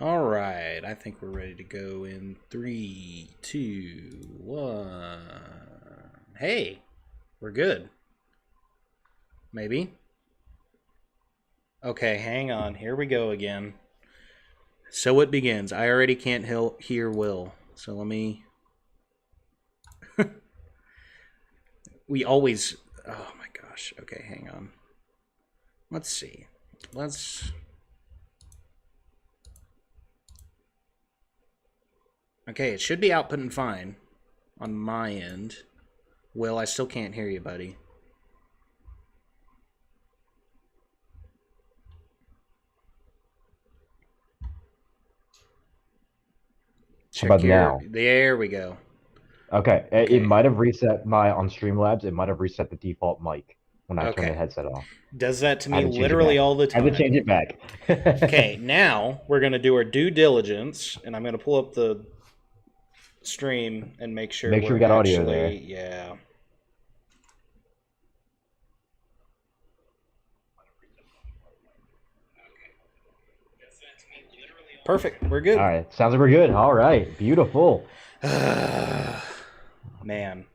All right, I think we're ready to go in three, two, one. Hey, we're good. Maybe. Okay, hang on. Here we go again. So it begins. I already can't hear Will. So let me. We always. Oh my gosh. Okay, hang on. Let's see. Let's. Okay, it should be outputting fine on my end. Will, I still can't hear you, buddy. How about now? There we go. Okay, it Okay. might have reset on Streamlabs. It might have reset the default mic when I turned the Okay. headset off. Does that to I me had to change it literally back. all the I had to change time. it back. Okay, now we're going to do our due diligence, and I'm going to pull up the stream and make sure Make sure we we're got audio there. actually, yeah. Perfect. We're All good. right, sounds like we're good. All right, beautiful. Man.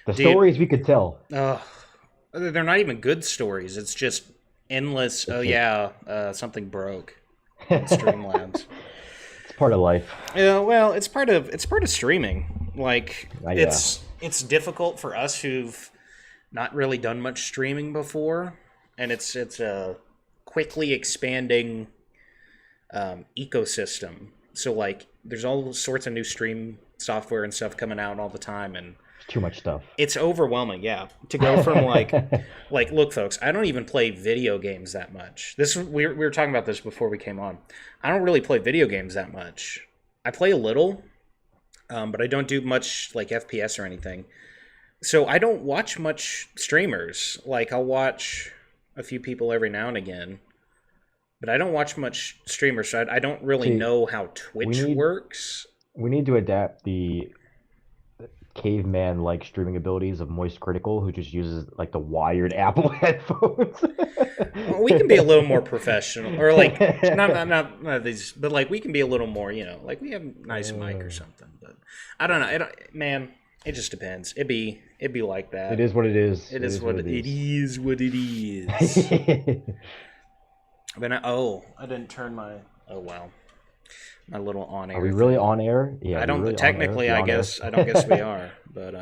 The Dude, stories we could tell. they're not even good stories. It's just endless. Oh, It's just yeah, something broke in it's Streamlabs. part of life. Yeah, well, it's part of streaming. Like Yeah, it's difficult for us who've not really done much streaming before, and it's a quickly expanding ecosystem. So like, there's all sorts of new stream software and stuff coming out all the time, and it's too much stuff. it's overwhelming. Yeah, to go from like look, folks, I don't even play video games that much. We were talking about this before we came on. I don't really play video games that much. I play a little, but I don't do much like FPS or anything. So I don't watch much streamers. Like I'll watch a few people every now and again, but I don't watch much streamers. So I don't really See, know how we Twitch need works. we need to adapt the caveman like streaming abilities of Moist Critical, who just uses like the wired Apple headphones. Well, we can be a little more professional, or like not these, but like we can be a little more. Like we have a nice mic or something. But I don't know. Man, it just depends. It'd be like It that. is what it is. It It is is what what it it is. is. What it is. But I didn't turn my. Oh wow, my little on Are air we really thing. on air? Yeah, I we're don't really on air. technically. We're I on air. guess I don't guess we are, but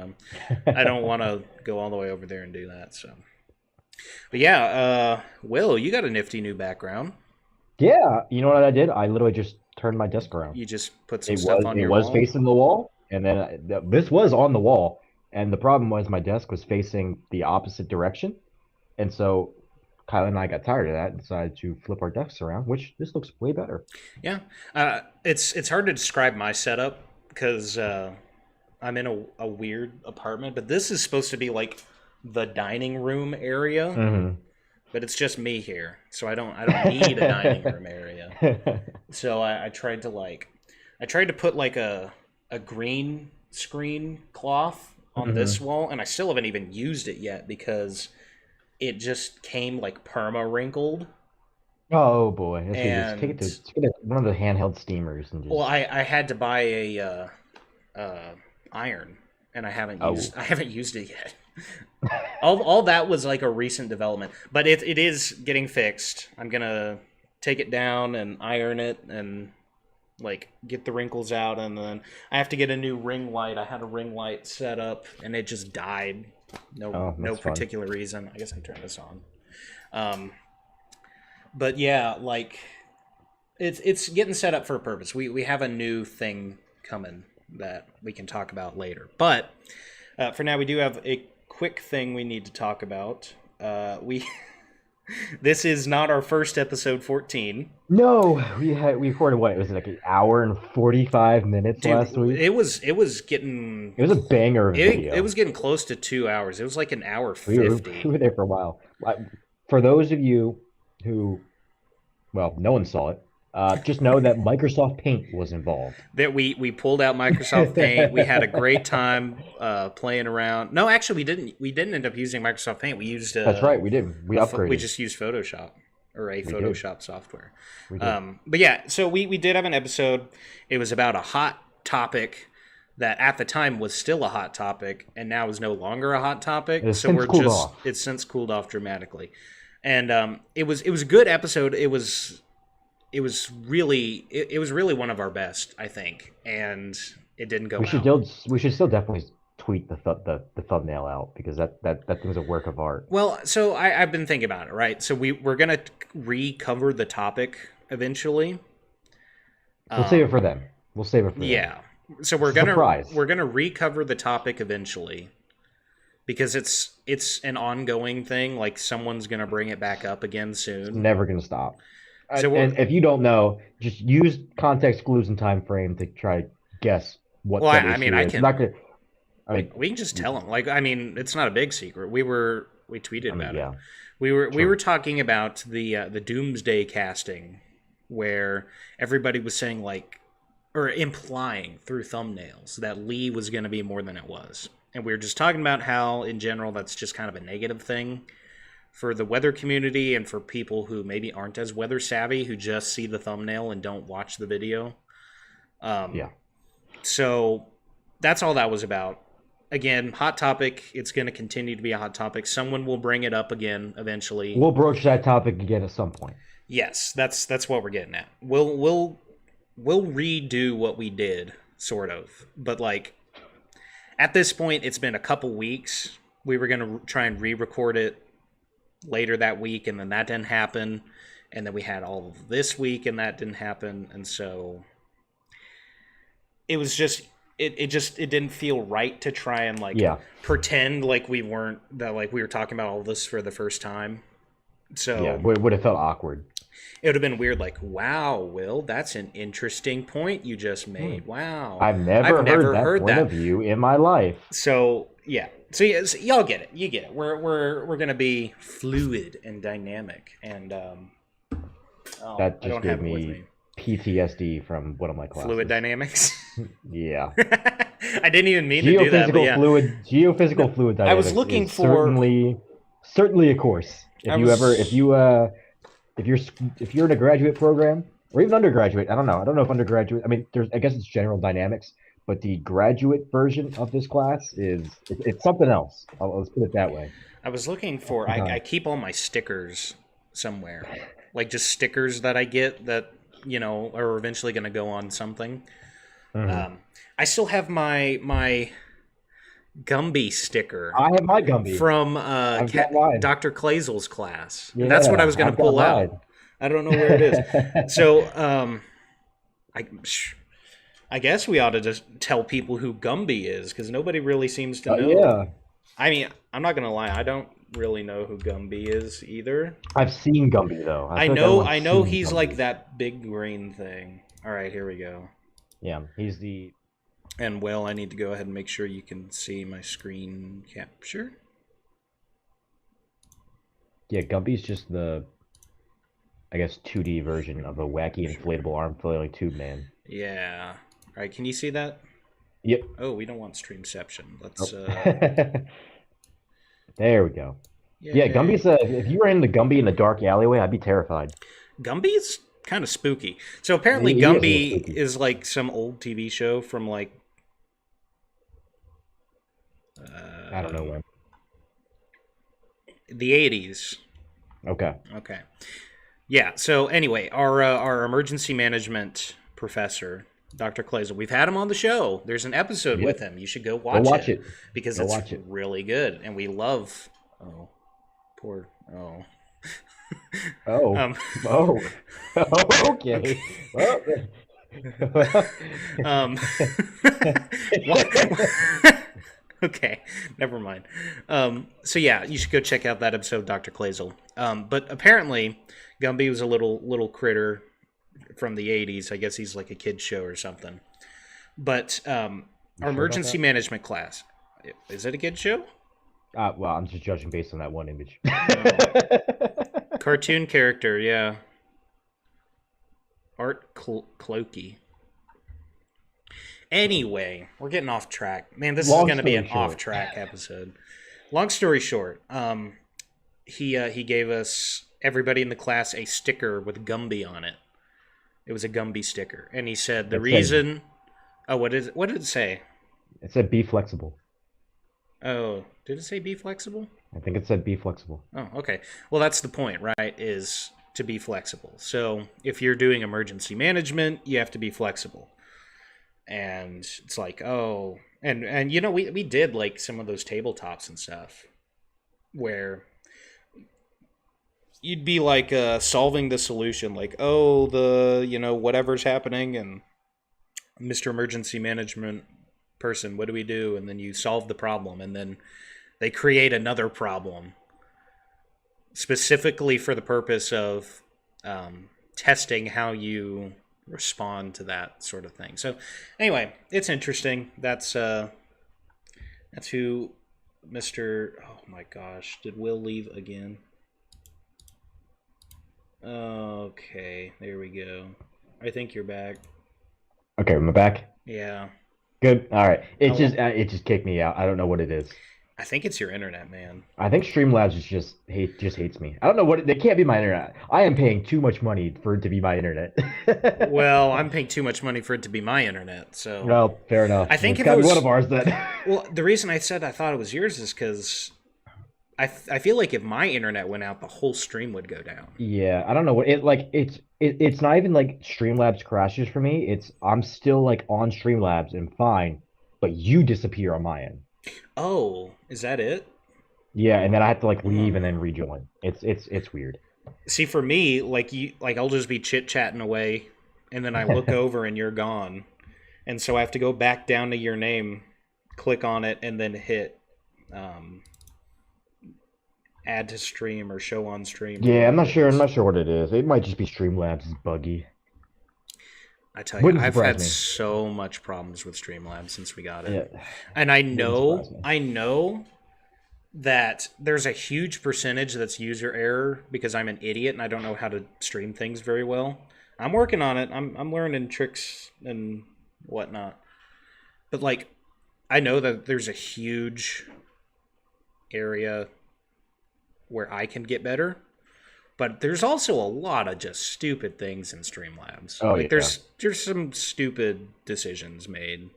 I don't want to go all the way over there and do that. So, but yeah, Will, you got a nifty new background. Yeah, you know what I did? I literally just turned my desk around. You just put some It stuff was on it your was wall. facing the wall, and then this was on the wall, and the problem was my desk was facing the opposite direction, and so Kyla and I got tired of that and decided to flip our desks around, which this looks way better. Yeah, it's hard to describe my setup because I'm in a weird apartment, but this is supposed to be like the dining room area, Hmm. but it's just me here, so I don't need a dining room area. So I tried to put like a green screen cloth on this Hmm. wall, and I still haven't even used it yet because it just came like perma wrinkled. Oh boy, let's do this. And Take it to one of the handheld steamers and well, just I had to buy a iron, and oh. I haven't used it yet. All that was like a recent development, but it is getting fixed. I'm gonna take it down and iron it and like get the wrinkles out, and then I have to get a new ring light. I had a ring light set up and it just died. Oh, No that's fun. particular reason. I guess I turned this on. Um, but yeah, like it's getting set up for a purpose. We have a new thing coming that we can talk about later. But for now, we do have a quick thing we need to talk about. We This is not our first episode 14. No, we recorded what? It was like an hour and 45 minutes Dude, last week. it was getting It was a banger of a it video. was getting close to 2 hours. It was like an hour We 50. were there for a while. For those of you who, well, no one saw it, just know that Microsoft Paint was involved. That we pulled out Microsoft Paint. We had a great time playing around. No, actually, we didn't. We didn't end up using Microsoft Paint. We used That's right, we did. We we upgraded. just used Photoshop. or a We did. Photoshop software. We did. But yeah, so we did have an episode. It was about a hot topic that at the time was still a hot topic and now is no longer a hot topic. It has So since we're cooled just off. it's since cooled off dramatically. And it was a good episode. It was really one of our best, I think. And it didn't go out. We should still definitely tweet the thumbnail out because that thing was a work of art. Well, so I've been thinking about it, right? So we're gonna recover the topic eventually. We'll save it for them. We'll save it for them. Yeah. So we're gonna recover the topic eventually, because it's an ongoing thing. Like someone's gonna bring it back up again It's soon. never gonna stop. So And if you don't know, just use context clues and time frame to try to guess what well, that I issue mean, I is. can. Not gonna, I mean, We can just tell them. Like, I mean, it's not a big secret. We tweeted about yeah. it. We True. were talking about the Doomsday casting, where everybody was saying like, or implying through thumbnails that Lee was going to be more than it was, and we were just talking about how in general that's just kind of a negative thing for the weather community and for people who maybe aren't as weather savvy, who just see the thumbnail and don't watch the video. Yeah. So that's all that was about. Again, hot topic. It's going to continue to be a hot topic. Someone will bring it up again eventually. We'll broach that topic again at some point. Yes, that's what we're getting at. We'll redo what we did, sort of. But like at this point, it's been a couple weeks. We were going to try and re-record it later that week, and then that didn't happen. And then we had all of this week, and that didn't happen. And so it was just it didn't feel right to try and like pretend like we were talking about all this for the first time. So yeah, would have felt awkward. It would have been weird, like, wow, Will, that's an interesting point you just made. Wow. I've never heard that point of view in my life. So yeah. So y'all get it. You get it. We're gonna be fluid and dynamic, and that just gave me PTSD from one of my classes. Fluid dynamics. Yeah. I didn't even mean to do that. But yeah. Geophysical fluid dynamics. I was looking for certainly a course. If you're in a graduate program or even undergraduate, I don't know if undergraduate. I mean, I guess it's general dynamics, but the graduate version of this class it's something else. Let's put it that way. I was looking for. I keep all my stickers somewhere, like just stickers that I get that are eventually going to go on something. Mm-hmm. I still have my Gumby sticker. I have my Gumby from Dr. Clazel's class. Yeah, that's what I was going to pull out. I don't know where it is. So I guess we ought to just tell people who Gumby is, because nobody really seems to know. Yeah. I mean, I'm not going to lie. I don't really know who Gumby is either. I've seen Gumby though. I know he's Gumby. Like that big green thing. All right, here we go. Yeah, he's the. And well, I need to go ahead and make sure you can see my screen capture. Yeah, Gumby's just the, I guess, 2D version of a wacky inflatable arm flailing tube man. Yeah. All right, can you see that? Yep. Oh, we don't want streamception. Let's. There we go. Yeah, Gumby's. If you ran into Gumby in the dark alleyway, I'd be terrified. Gumby's kind of spooky. So apparently, Gumby is like some old TV show from like. I don't know when. The 80s. Okay. Yeah. So anyway, our emergency management professor, Dr. Clazel, we've had him on the show. There's an episode with him. You should go watch it because it's really good, and we love. Oh, poor. Oh. Okay. Okay, never mind. So yeah, you should go check out that episode, Dr. Clazel. But apparently, Gumby was a little critter from the 80s. I guess he's like a kid's show or something. But our emergency management class, is it a kid's show? Well, I'm just judging based on that one image. Cartoon character, yeah. Art Clokey. Anyway, we're getting off track. Man, this is going to be an off-track episode. Long story short, he gave us everybody in the class a sticker with Gumby on it. It was a Gumby sticker, and he said the It said reason. Oh, what did it say? it said be flexible. Oh, did it say be flexible? I think it said be flexible. Oh, okay. Well, that's the point, right? Is to be flexible. So if you're doing emergency management, you have to be flexible. And it's like, oh, and you know, we did like some of those tabletops and stuff where you'd be like solving the solution, like, oh, the whatever's happening, and Mr. Emergency Management person, what do we do? And then you solve the problem, and then they create another problem specifically for the purpose of testing how you respond to that sort of thing. So anyway, it's interesting. That's who Mr. Oh my gosh, did Will leave again? Okay, there we go. I think you're back. Okay, am I back? Yeah. Good. All right. How long? It just kicked me out. I don't know what it is. I think it's your internet, man. I think Streamlabs is just hates me. I don't know what it can't be my internet. I am paying too much money for it to be my internet. Well, I'm paying too much money for it to be my internet, so Well, fair enough. I think It's if it gotta be was one of ours then. well, the reason I said I thought it was yours is because I feel like if my internet went out, the whole stream would go down. Yeah, I don't know what it like. It's not even like Streamlabs crashes for me. It's I'm still like on Streamlabs and fine, but you disappear on my end. Oh, is that it? Yeah, and then I have to like leave Hmm. and then rejoin. It's weird. See, for me, like I'll just be chit chatting away, and then I look over and you're gone, and so I have to go back down to your name, click on it, and then hit um, add to stream or show on stream or Yeah, I'm whatever not it sure. I'm is. not sure what it is. It might just be Streamlabs is buggy. I tell you, Wouldn't I've surprise had me. so much problems with Streamlabs since we got it. Yeah, And I wouldn't surprise know, me. I know that there's a huge percentage that's user error because I'm an idiot and I don't know how to stream things very well. I'm working on it. I'm learning tricks and whatnot. But like, I know that there's a huge area where I can get better. But there's also a lot of just stupid things in Streamlabs. Oh Like yeah. there's some stupid decisions made.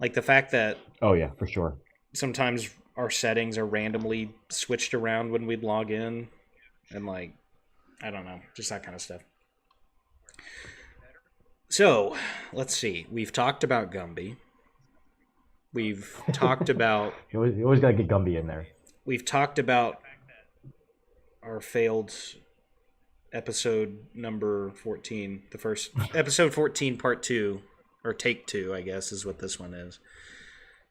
Like the fact that Oh yeah, for sure. sometimes our settings are randomly switched around when we'd log in, and like I don't know, just that kind of stuff. So let's see. We've talked about Gumby. We've talked about You always gotta get Gumby in there. we've talked about our failed episode number 14, the first episode 14 part 2 or take 2, I guess is what this one is.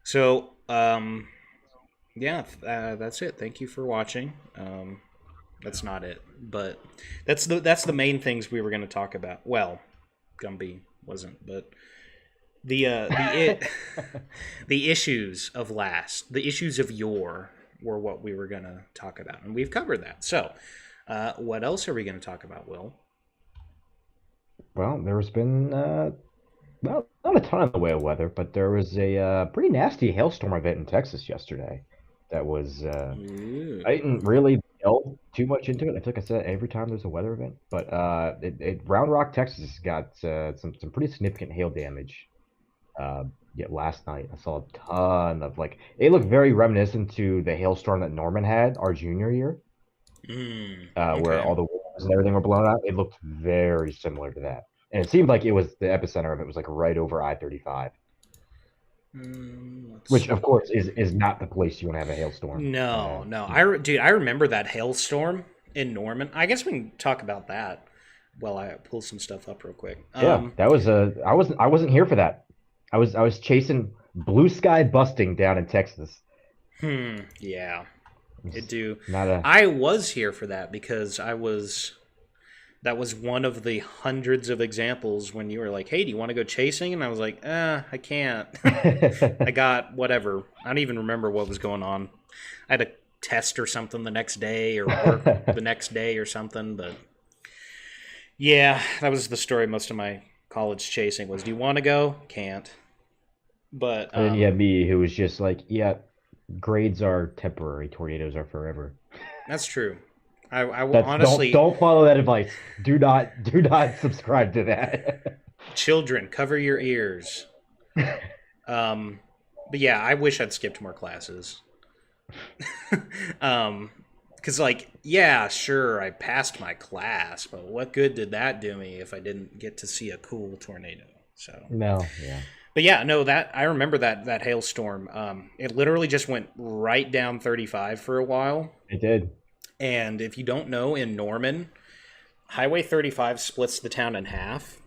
So, yeah, that's it. Thank you for watching. That's not it, but that's the main things we were going to talk about. Well, Gumby wasn't, but the issues of the issues of yore were what we were going to talk about, and we've covered that. So, what else are we going to talk about, Will? Well, there's been well, not a ton in the way of weather, but there was a pretty nasty hailstorm event in Texas yesterday. That was Ooh. I didn't really delve too much into it. I feel like I said every time there's a weather event, but Round Rock, Texas got some pretty significant hail damage. Yet last night I saw a ton of like it looked very reminiscent to the hailstorm that Norman had our junior year, where Okay. all the walls and everything were blown out. It looked very similar to that, and it seemed like it was the epicenter of it was like right over I-35, Let's which of see. course is not the place you want to have a hailstorm. No, no. Yeah. Dude, I remember that hailstorm in Norman. I guess we can talk about that while I pull some stuff up real quick. Yeah, that was a. I wasn't here for that. I was chasing blue sky busting down in Texas. Yeah, it It's do. not a. I was here for that because that was one of the hundreds of examples when you were like, "Hey, do you want to go chasing?" And I was like, I can't. I got whatever. I don't even remember what was going on. I had a test or something the next day or work the next day or something, but yeah, that was the story most of my college chasing was, do you want to go? Can't. But And then you had me, who was just like, yeah, grades are temporary, tornadoes are forever. that's true. I will That's honestly, don't follow that advice. Do not subscribe to that. children, cover your ears. Um, but yeah, I wish I'd skipped more classes. um, because like, yeah, sure, I passed my class, but what good did that do me if I didn't get to see a cool tornado? So, No, yeah. but yeah, no, that I remember that hailstorm. It literally just went right down 35 for a while. It did. And if you don't know, in Norman, Highway 35 splits the town in half.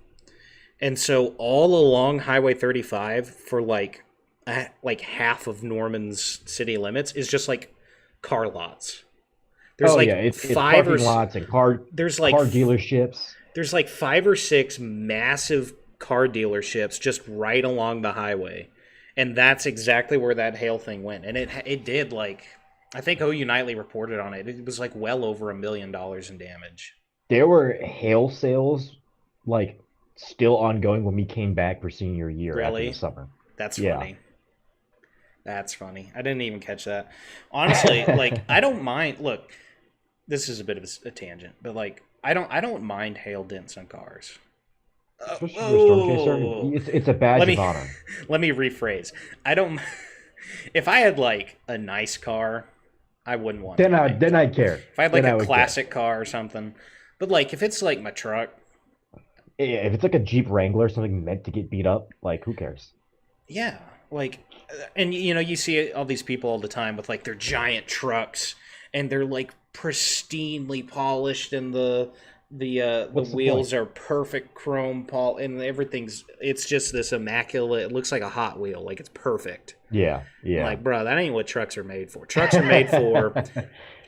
And so all along Highway 35 for like half of Norman's city limits is just like car lots. There's Oh yeah, like it's five or parking lots and car there's like car dealerships. there's like 5 or 6 massive car dealerships just right along the highway. And that's exactly where that hail thing went. And it did like I think OU Nightly reported on it. It was like well over $1 million in damage. There were hail sales like still ongoing when we came back for senior year after the Really? summer. That's Yeah. funny. That's funny. I didn't even catch that. Honestly, like I don't mind. Look, this is a bit of a tangent, but like I don't mind hail dents on cars. Especially for a storm chaser, Oh, it's a badge let of me honor. let me rephrase. I don't. If I had like a nice car, I wouldn't want Then hail I damage then on I it. care. If I had like Then I a would care. classic car or something, but like if it's like my truck, Yeah, if it's like a Jeep Wrangler, something meant to get beat up, like who cares? yeah, like, and you know, you see all these people all the time with like their giant trucks, and they're like pristinely polished, and the What's the point? wheels are perfect chrome and everything's. It's just this immaculate. It looks like a Hot Wheel, like it's perfect. Yeah, I'm yeah. like, bro, that ain't what trucks are made for. Trucks are made for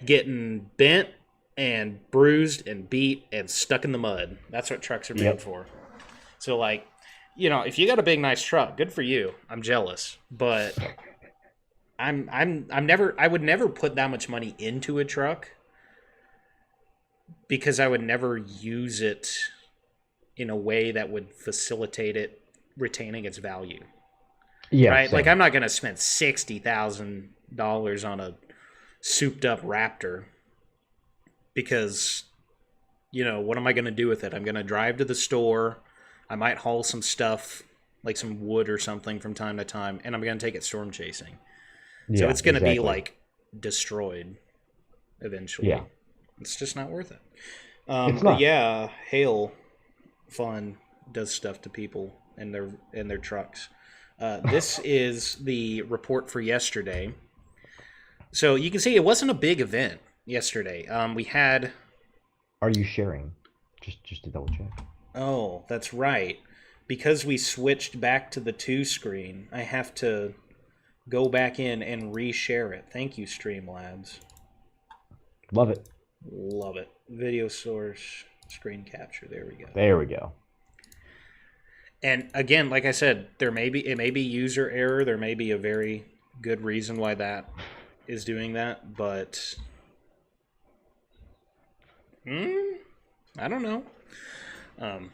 getting bent and bruised and beat and stuck in the mud. That's what trucks are made Yep. for. So like, you know, if you got a big nice truck, good for you. I'm jealous, but I would never put that much money into a truck because I would never use it in a way that would facilitate it retaining its value. Yeah, Right? Like same. I'm not going to spend $60,000 on a souped up Raptor because you know, what am I going to do with it? I'm going to drive to the store. I might haul some stuff, like some wood or something from time to time, and I'm going to take it storm chasing. So Yeah, it's going to be exactly. like destroyed Yeah. eventually. It's just not worth it. It's But not. yeah, hail fun does stuff to people and their trucks. This is the report for yesterday. So you can see it wasn't a big event yesterday. We had Are you sharing? Just to double check. Oh, that's right. Because we switched back to the 2 screen, I have to go back in and reshare it. Thank you, Streamlabs. Love it. Love it. Video source, screen capture. There we go. There we go. And again, like I said, it may be user error. There may be a very good reason why that is doing that, but I don't know. Um,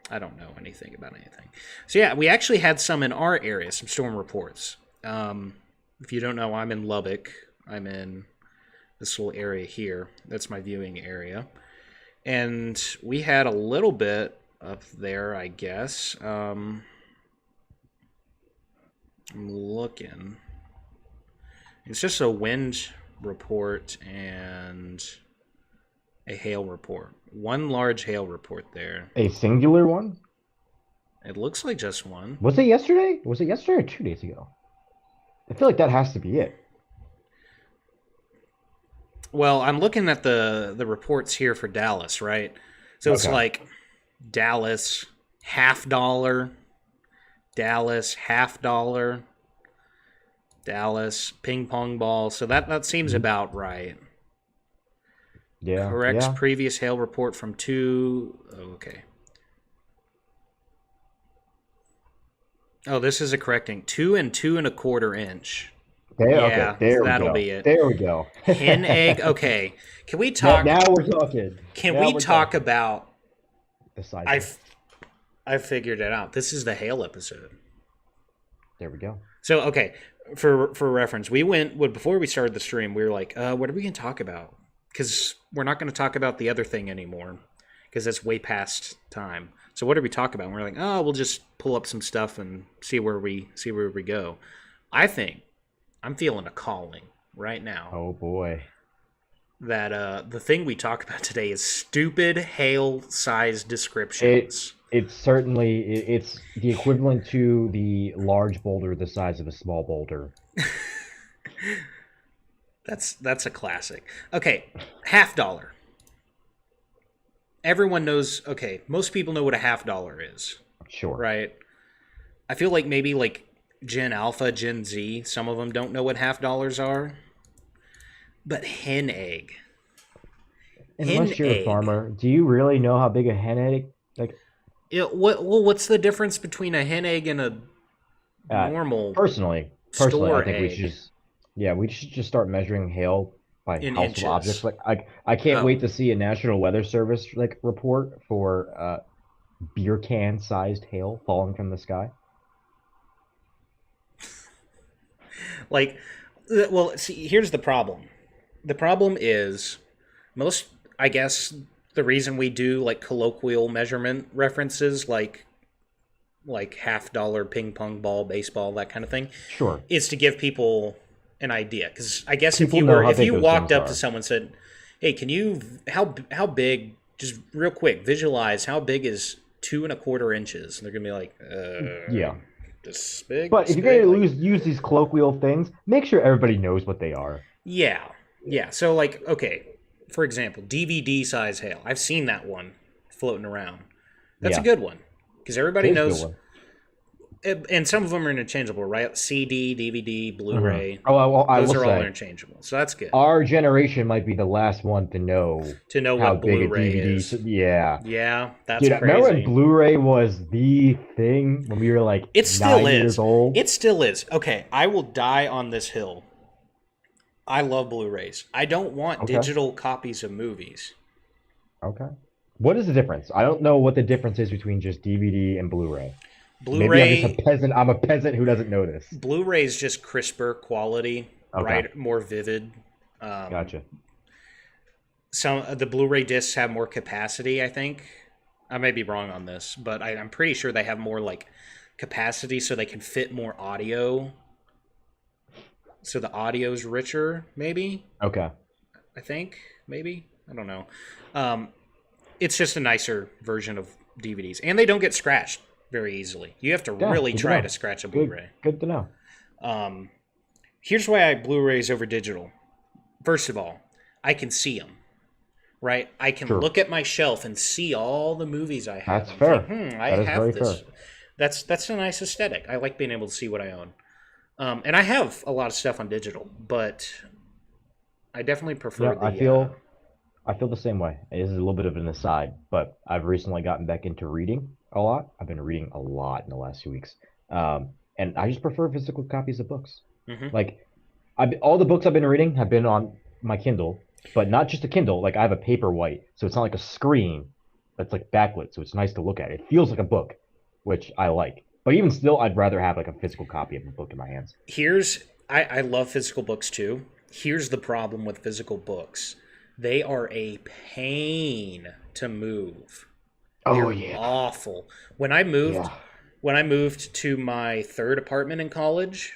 I don't know anything about anything. So yeah, we actually had some in our area, some storm reports. If you don't know, I'm in Lubbock. I'm in this little area here. That's my viewing area. And we had a little bit up there, I guess. I'm looking. It's just a wind report and a hail report. One large hail report there. A singular one? It looks like just one. Was it yesterday? Was it yesterday or 2 days ago? I feel like that has to be it. Well, I'm looking at the reports here for Dallas, right? So it's Okay. like Dallas $50, Dallas $50, Dallas ping pong ball. So that seems Mhm. about right. Yeah, Corrects yeah. previous hail report from 2. Oh, okay. Oh, this is a correcting 2 and 2 1/4 inch. Okay, Yeah, there we that'll go. be it. There we go. Hen egg. Okay, can we Now, talk? now we're talking. Can Now we we're talk talking. about? The size. I figured it out. This is the hail episode. There we go. So okay, for reference, we went before we started the stream. We were like, what are we gonna talk about? because we're not going to talk about the other thing anymore because it's way past time. So what do we talk about? And we're like, oh, we'll just pull up some stuff and see where we go. I think I'm feeling a calling right now. Oh boy. That the thing we talk about today is stupid hail-sized descriptions. It's certainly it's the equivalent to the large boulder the size of a small boulder. That's a classic. Okay, $half. Everyone knows. Okay, most people know what a $half is. Sure. Right. I feel like maybe like Gen Alpha, Gen Z, some of them don't know what $half are. But hen egg. Unless you're a farmer, do you really know how big a hen egg? Like, what's the difference between a hen egg and a normal? Personally, I think we should just start measuring hail by in household inches. objects. Like, I can't wait to see a National Weather Service report for beer can sized hail falling from the sky. Like, well, see, here's the problem. The problem is most, I guess, the reason we do like colloquial measurement references like $half ping pong ball, baseball, that kind of thing. Sure. Is to give people an idea. Because I guess People if you walked up to someone and said, hey, can you, how big, just real quick, visualize how big is 2¼ inches? And they're going to be like, yeah. This big? But if you're going to use these colloquial things, make sure everybody knows what they are. Yeah. Yeah. So, like, okay, for example, DVD size hail. I've seen that one floating around. That's a good one. Because everybody knows. And some of them are interchangeable, right? CD, DVD, Blu-ray. Mm-hmm. Those are all interchangeable. So that's good. Our generation might be the last one to know how what Blu-ray is. Yeah. Yeah, that's crazy. Remember when Blu-ray was the thing when we were like it still 9 is. years old? It still is. Okay, I will die on this hill. I love Blu-rays. I don't want digital copies of movies. Okay. What is the difference? I don't know what the difference is between just DVD and Blu-ray. Blu-ray. Maybe I'm just a peasant. I'm a peasant who doesn't know this. Blu-ray is just crisper quality, right? More vivid. Gotcha. Some of the Blu-ray discs have more capacity, I think. I may be wrong on this, but I'm pretty sure they have more like capacity so they can fit more audio. So the audio's richer, maybe? Okay. I think, maybe. I don't know. It's just a nicer version of DVDs. And they don't get scratched very easily. You have to really try to scratch a Blu-ray. Good to know. Here's why I Blu-rays over digital. First of all, I can see them, right? I can look at my shelf and see all the movies I have. That's fair. Think, I have this. Fair. That's a nice aesthetic. I like being able to see what I own. And I have a lot of stuff on digital, but I definitely prefer I feel the same way. It is a little bit of an aside, but I've recently gotten back into reading a lot. I've been reading a lot in the last few weeks. And I just prefer physical copies of books. Mm-hmm. Like, all the books I've been reading have been on my Kindle, but not just a Kindle. Like, I have a Paperwhite, so it's not like a screen that's like backlit, so it's nice to look at. It feels like a book, which I like. But even still, I'd rather have like a physical copy of a book in my hands. I love physical books too. Here's the problem with physical books. They are a pain to move. Oh, yeah. Awful. When I moved to my third apartment in college,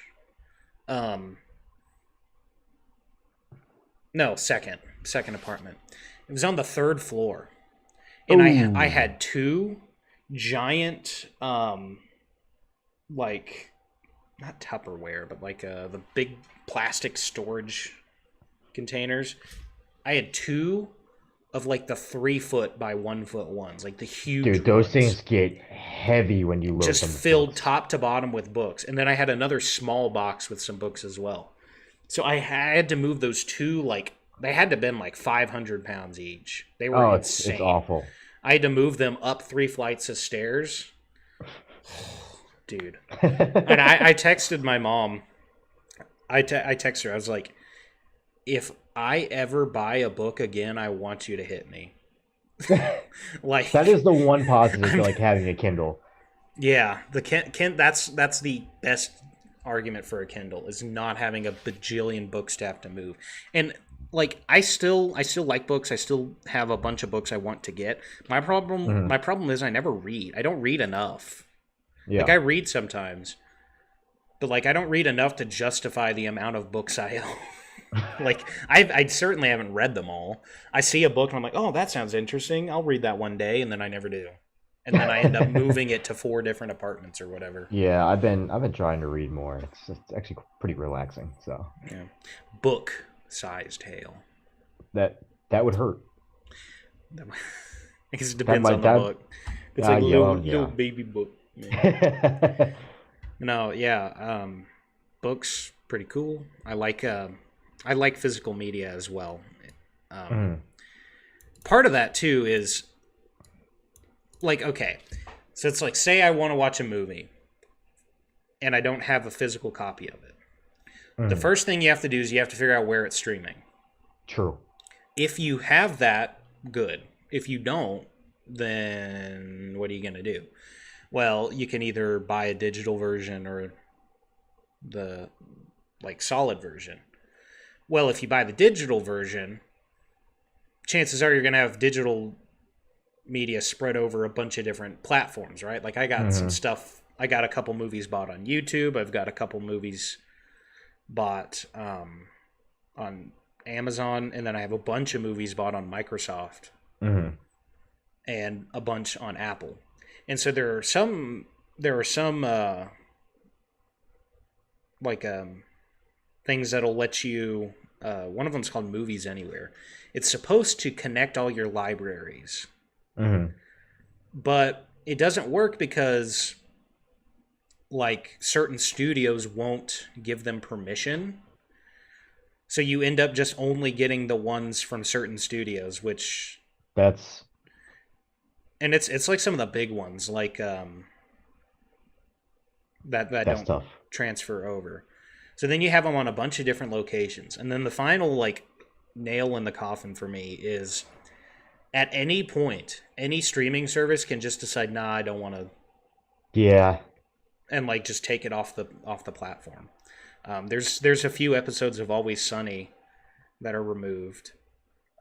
second apartment. It was on the third floor. And I had two giant like, not Tupperware, but like the big plastic storage containers. I had two of like the 3-foot by 1-foot ones, like the huge Dude, those ones. things get heavy when you load just them. Filled top to bottom with books. And then I had another small box with some books as well. So I had to move those two, like, they had to have been like 500 pounds each. They were insane. It's awful. I had to move them up 3 flights of stairs. Dude. And I texted my mom. I texted her. I was like, if I ever buy a book again, I want you to hit me. Like, that is the one positive to like having a Kindle. Yeah, that's the best argument for a Kindle is not having a bajillion books to have to move. And like I still like books. I still have a bunch of books I want to get. My problem is I never read. I don't read enough. Like Yeah. I read sometimes, but like I don't read enough to justify the amount of books I own. Like I certainly haven't read them all. I see a book and I'm like, oh, that sounds interesting. I'll read that one day, and then I never do. And then I end up moving it to 4 different apartments or whatever. Yeah, I've been trying to read more. It's actually pretty relaxing. So Yeah, book-sized hail. that would hurt. I guess it That depends might on the that book. It's like a yeah, well, little yeah. baby book. Yeah. No, yeah. Books pretty cool. I like physical media as well. Um, Mhm. Part of that too is like, okay, so it's like, say I want to watch a movie and I don't have a physical copy of it. The Mhm. first thing you have to do is you have to figure out where it's streaming. True. If you have that, good. If you don't, then what are you going to do? Well, you can either buy a digital version or the like solid version. Well, if you buy the digital version, chances are you're going to have digital media spread over a bunch of different platforms, right? Like I got some Mhm. stuff. I got a couple movies bought on YouTube. I've got a couple movies bought on Amazon, and then I have a bunch of movies bought on Microsoft Mhm. and a bunch on Apple. And so there are some like things that'll let you. One of them's called Movies Anywhere. It's supposed to connect all your libraries, Mhm. but it doesn't work because like certain studios won't give them permission. So you end up just only getting the ones from certain studios, which That's and it's like some of the big ones like that that's don't tough. transfer over. So then you have them on a bunch of different locations. And then the final like nail in the coffin for me is at any point, any streaming service can just decide, nah, I don't want to, Yeah. and like just take it off the platform. There's a few episodes of Always Sunny that are removed.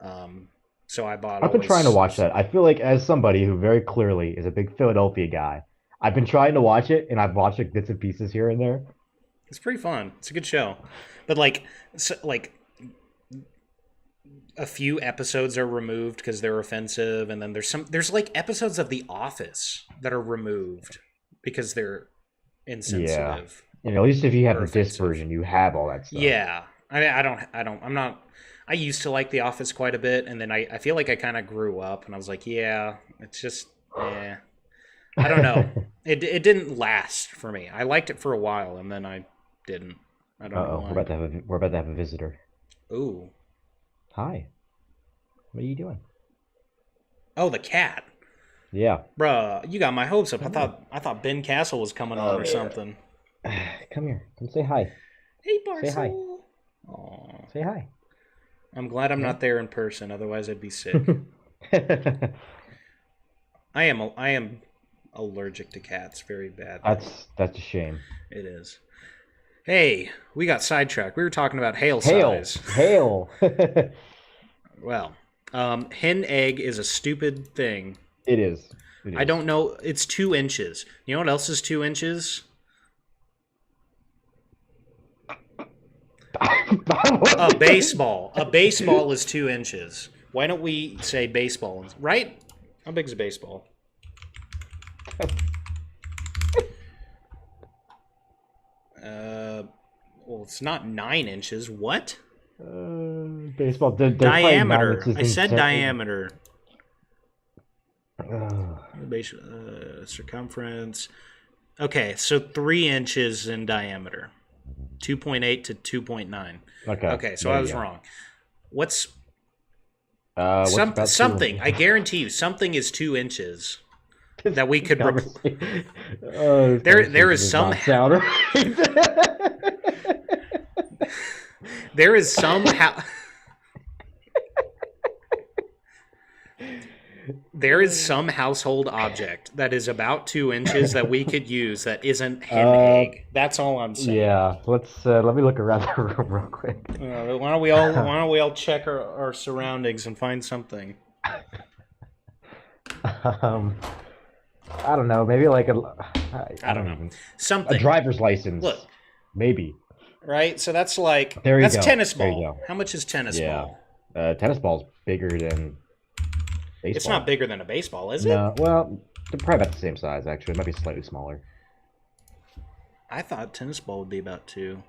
So I bought I've been trying to Always. watch that. I feel like as somebody who very clearly is a big Philadelphia guy, I've been trying to watch it and I've watched like bits and pieces here and there. It's pretty fun. It's a good show, but like like a few episodes are removed because they're offensive, and then there's like episodes of The Office that are removed because they're Yeah. insensitive And at least if you have or the disc offensive. version, you have all that stuff. Yeah, I'm not. I used to like The Office quite a bit, and then I feel like I kind of grew up, and I was like, yeah, it's just, I don't know. It didn't last for me. I liked it for a while, and then I didn't. I don't know Uh-oh, why. we're about to have a visitor. Ooh. Hi. What are you doing? Oh, the cat. Yeah. Bruh, you got my hopes up. Come here. I thought Ben Castle was coming on Come or here. something. Come here. Come say hi. Hey, Say hi. Barcel. Aw. Say hi. I'm glad I'm Yeah. not there in person. Otherwise, I'd be sick. I am allergic to cats very badly. That's a shame. It is. Hey, we got sidetracked. We were talking about hail Hail. size. Hail. Well, hen egg is a stupid thing. It is. It I is. don't know. It's 2 inches. You know what else is 2 inches? A baseball. A baseball is 2 inches. Why don't we say baseball? Right? How big is a baseball? Well, it's not 9 inches. What? Baseball. They're probably 9 Diameter. inches I in said cent- diameter. Ugh. Base, circumference. Okay, so 3 inches in diameter. 2.8 to 2.9. Okay. Okay, so there I you was go. wrong. What's What's about something? I guarantee you, something is 2 inches that we could. Conversation. This There conversation is does some. not sound right. There is somehow. There is some household object that is about 2 inches that we could use that isn't hen Uh, egg. That's all I'm saying. yeah. Let me look around the room real quick. Why don't we all check our surroundings and find something? Um, I don't know. Maybe like I I don't don't know. even a Something. driver's license. Look, Maybe. right? So that's like There you that's go. tennis There you ball. go. How much is tennis Yeah. ball? Tennis ball's bigger than It's not baseball. bigger than a baseball, is it? No, well, they're probably about the same size. Actually, it might be slightly smaller. I thought tennis ball would be about two.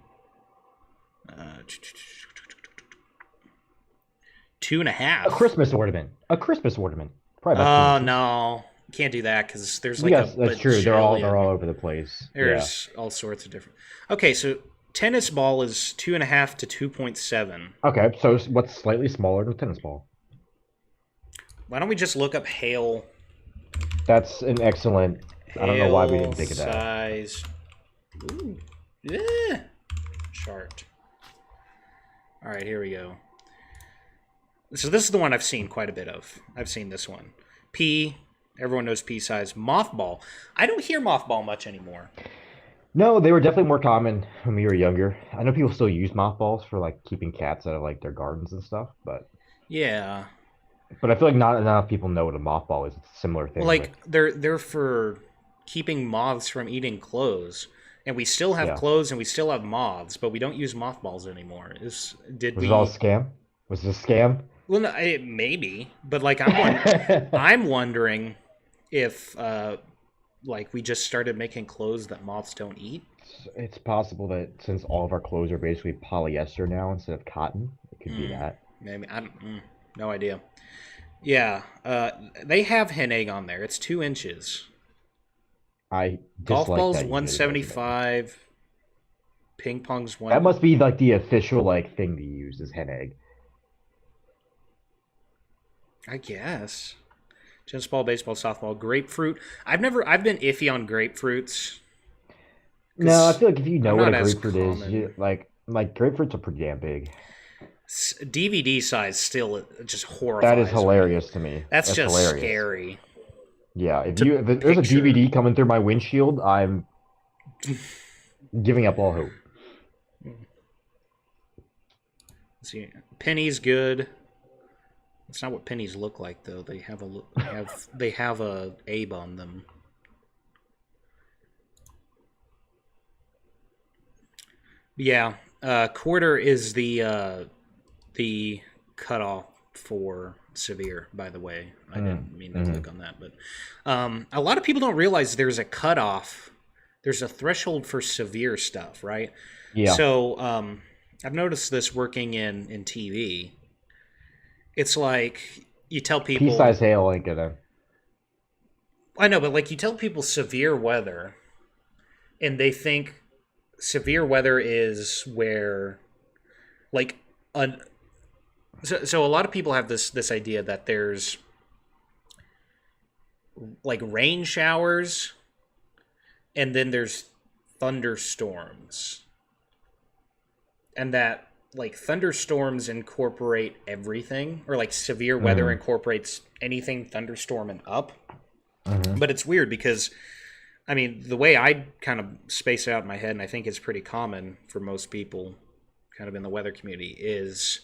Two and a A half. Christmas ornament. A Christmas ornament. Probably about two Oh inches. no, you can't do that because there's like a Yes, that's true. They're all bajillion. over the place. Yeah. There's all sorts of different. Okay, so tennis ball is 2.5 to 2.7. Okay, so what's slightly smaller than a tennis ball? Why don't we just look up hail That's an excellent. I don't know why we didn't think of that. size? Ooh, yeah. Chart. All right, here we go. So this is the one I've seen quite a bit of. I've seen this one. P. Everyone knows pea size. Mothball. I don't hear mothball much anymore. No, they were definitely more common when we were younger. I know people still use mothballs for like keeping cats out of like their gardens and stuff, Yeah. but I feel like not enough people know what a mothball is. It's a similar Well, thing with like they're for keeping moths from eating clothes, and we still have yeah. clothes and we still have moths, but we don't use mothballs anymore. Is did Was it all a we? scam? Was it a scam? Well, no, maybe, but like I'm wondering if like we just started making clothes that moths don't eat. It's possible that since all of our clothes are basically polyester now instead of cotton, it could be Mm, that. maybe I don't. No idea. Yeah, they have hen egg on there. It's 2 inches. I Golf dislike ball's that you one made a seventy note of that. five. Ping pong's That one. must be like the official like thing to use is hen egg. I guess. Tennis ball, baseball, softball, grapefruit. I've been iffy on grapefruits No, I because feel like if you I'm know what not a as grapefruit is, common. like grapefruits are pretty damn big. DVD size still just That is horrifies me. hilarious to me. That's That's just hilarious. scary Yeah, to if there's a picture. DVD coming through my windshield, I'm giving up all hope. Let's see, penny's good. That's not what pennies look like though. They have a abe on them. Yeah, quarter is the cutoff for severe. By the way, I didn't mean to Mm-hmm. click on that, but a lot of people don't realize there's a cutoff. There's a threshold for severe stuff, right? Yeah, So I've noticed this working in TV. It's like you tell people, pea-sized hail ain't gonna. I know, but like you tell people severe weather, and they think severe weather is where like an so a lot of people have this idea that there's like rain showers and then there's thunderstorms, and that like thunderstorms incorporate everything, or like severe weather Mm-hmm. incorporates anything thunderstorm and up. Mm-hmm. But it's weird because I mean the way I kind of space it out in my head, and I think it's pretty common for most people kind of in the weather community, is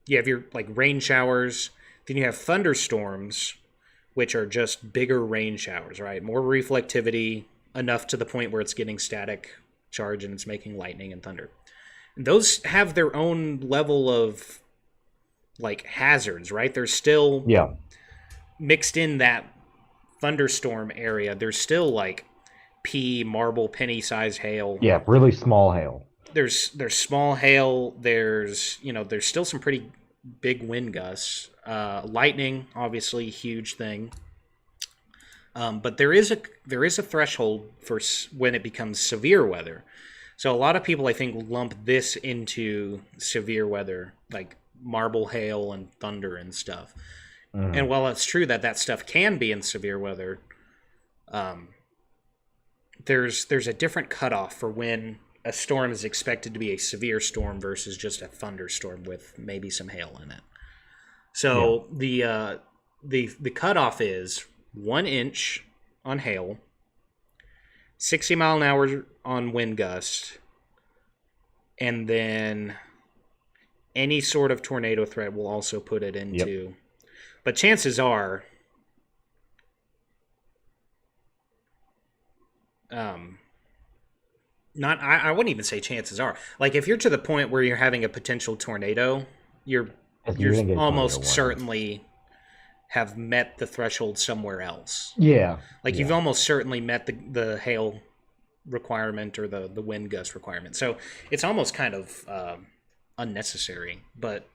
you have your like rain showers, then you have thunderstorms, which are just bigger rain showers, right? More reflectivity, enough to the point where it's getting static charge and it's making lightning and thunder. And those have their own level of like hazards, right? There's still Yeah, mixed in that thunderstorm area. There's still like pea, marble, penny size hail. yeah, really small hail. There's small hail. There's still some pretty big wind gusts. Lightning, obviously, huge thing. But there is a threshold for when it becomes severe weather. So a lot of people, I think, lump this into severe weather, like marble hail and thunder and stuff. Mm-hmm. And while it's true that that stuff can be in severe weather, um, there's a different cutoff for when a storm is expected to be a severe storm versus just a thunderstorm with maybe some hail in it. Yeah, So the cutoff is 1 inch on hail, 60 mile an hour on wind gust, and then any sort of tornado threat will also put it into. Yep. But chances are, I wouldn't even say chances are. Like if you're to the point where you're having a potential tornado, you're almost certainly have met the threshold somewhere else. Yeah. Like you've almost certainly met the hail requirement or the wind gust requirement. So it's almost kind of unnecessary. But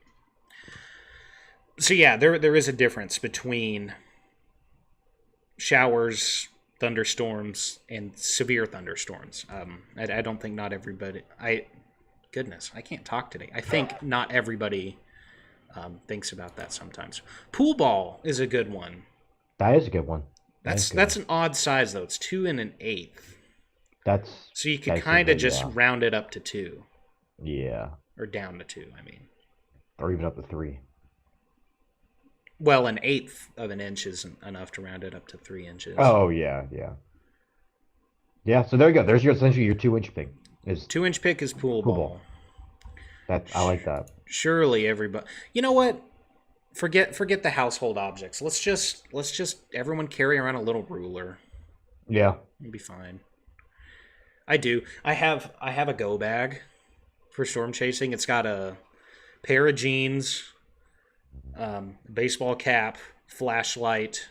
so yeah, there is a difference between showers, thunderstorms, and severe thunderstorms. I don't think not everybody. I can't talk today. I think not everybody thinks about that sometimes. Pool ball is a good one. That is a good one. That's an odd size though. It's 2 1/8. So you could kind of just round it up to 2. Yeah. Or down to 2. I mean. Or even up to 3. Well, 1/8 of an inch isn't enough to round it up to 3 inches. Oh yeah. Yeah. So there you go. There's essentially your 2-inch pick. 2-inch pick is pool ball. I like that. Surely everybody. You know what? Forget the household objects. Let's just everyone carry around a little ruler. Yeah. It'll be fine. I do. I have a go bag for storm chasing. It's got a pair of jeans, baseball cap, flashlight,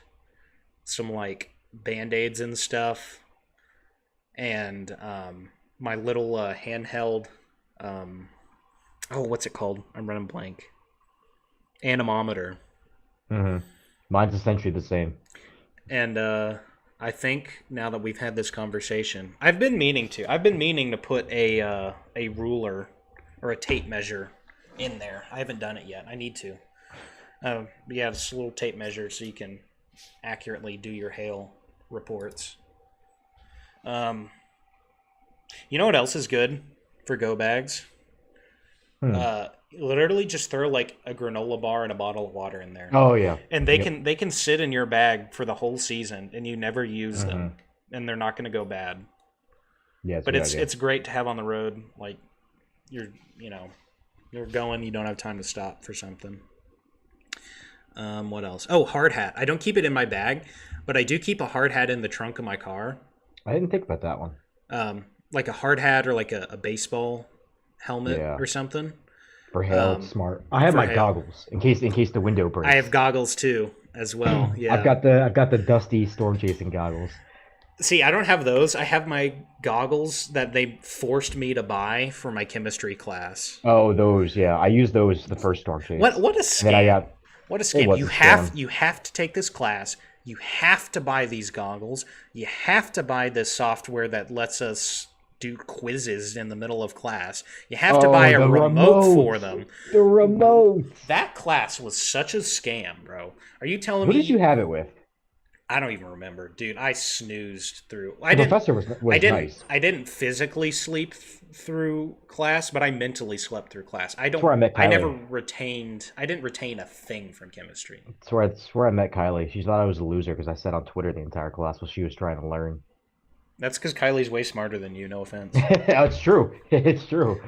some like Band-Aids and stuff, and my little handheld what's it called? I'm running blank. Anemometer. Mm-hmm. Mine's essentially the same. And I think now that we've had this conversation, I've been meaning to put a ruler or a tape measure in there. I haven't done it yet. I need to. Yeah, it's a little tape measure so you can accurately do your hail reports. You know what else is good for go bags? Literally just throw like a granola bar and a bottle of water in there. Oh yeah. And they can sit in your bag for the whole season and you never use them and they're not going to go bad. Yeah, but it's great to have on the road. Like you're going, you don't have time to stop for something. What else? Oh, hard hat. I don't keep it in my bag, but I do keep a hard hat in the trunk of my car. I didn't think about that one. Like a hard hat or like a baseball helmet or something. For hail, it's smart. I have my goggles in case the window breaks. I have goggles too, as well. Yeah, I've got the dusty storm chasing goggles. See, I don't have those. I have my goggles that they forced me to buy for my chemistry class. Oh, those, yeah. I used those the first storm chase. What a scam! What a scam! You have to take this class. You have to buy these goggles. You have to buy this software that lets us do quizzes in the middle of class. You have to buy a remote for them. The remote. That class was such a scam, bro. Are you telling me? What did you have it with? I don't even remember, dude. I snoozed through. The professor was nice. I didn't physically sleep through class, but I mentally slept through class. I didn't retain a thing from chemistry. That's where I met Kylie. She thought I was a loser because I sat on Twitter the entire class while she was trying to learn. That's because Kylie's way smarter than you. No offense. It's true. It's true.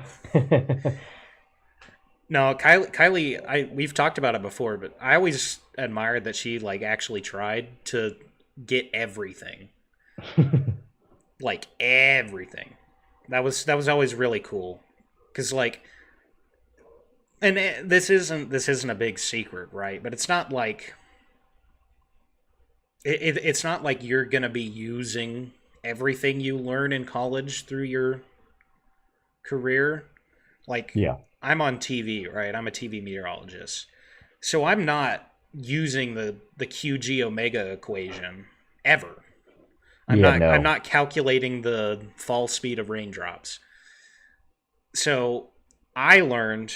No, Kylie. We've talked about it before, but I always admired that she like actually tried to get everything, like everything. That was always really cool, because like, and this isn't a big secret, right? But it's not like it's not like you're gonna be using everything you learn in college through your career. Like, yeah. I'm on TV, right? I'm a TV meteorologist. So I'm not using the QG omega equation ever. I'm not calculating the fall speed of raindrops. So I learned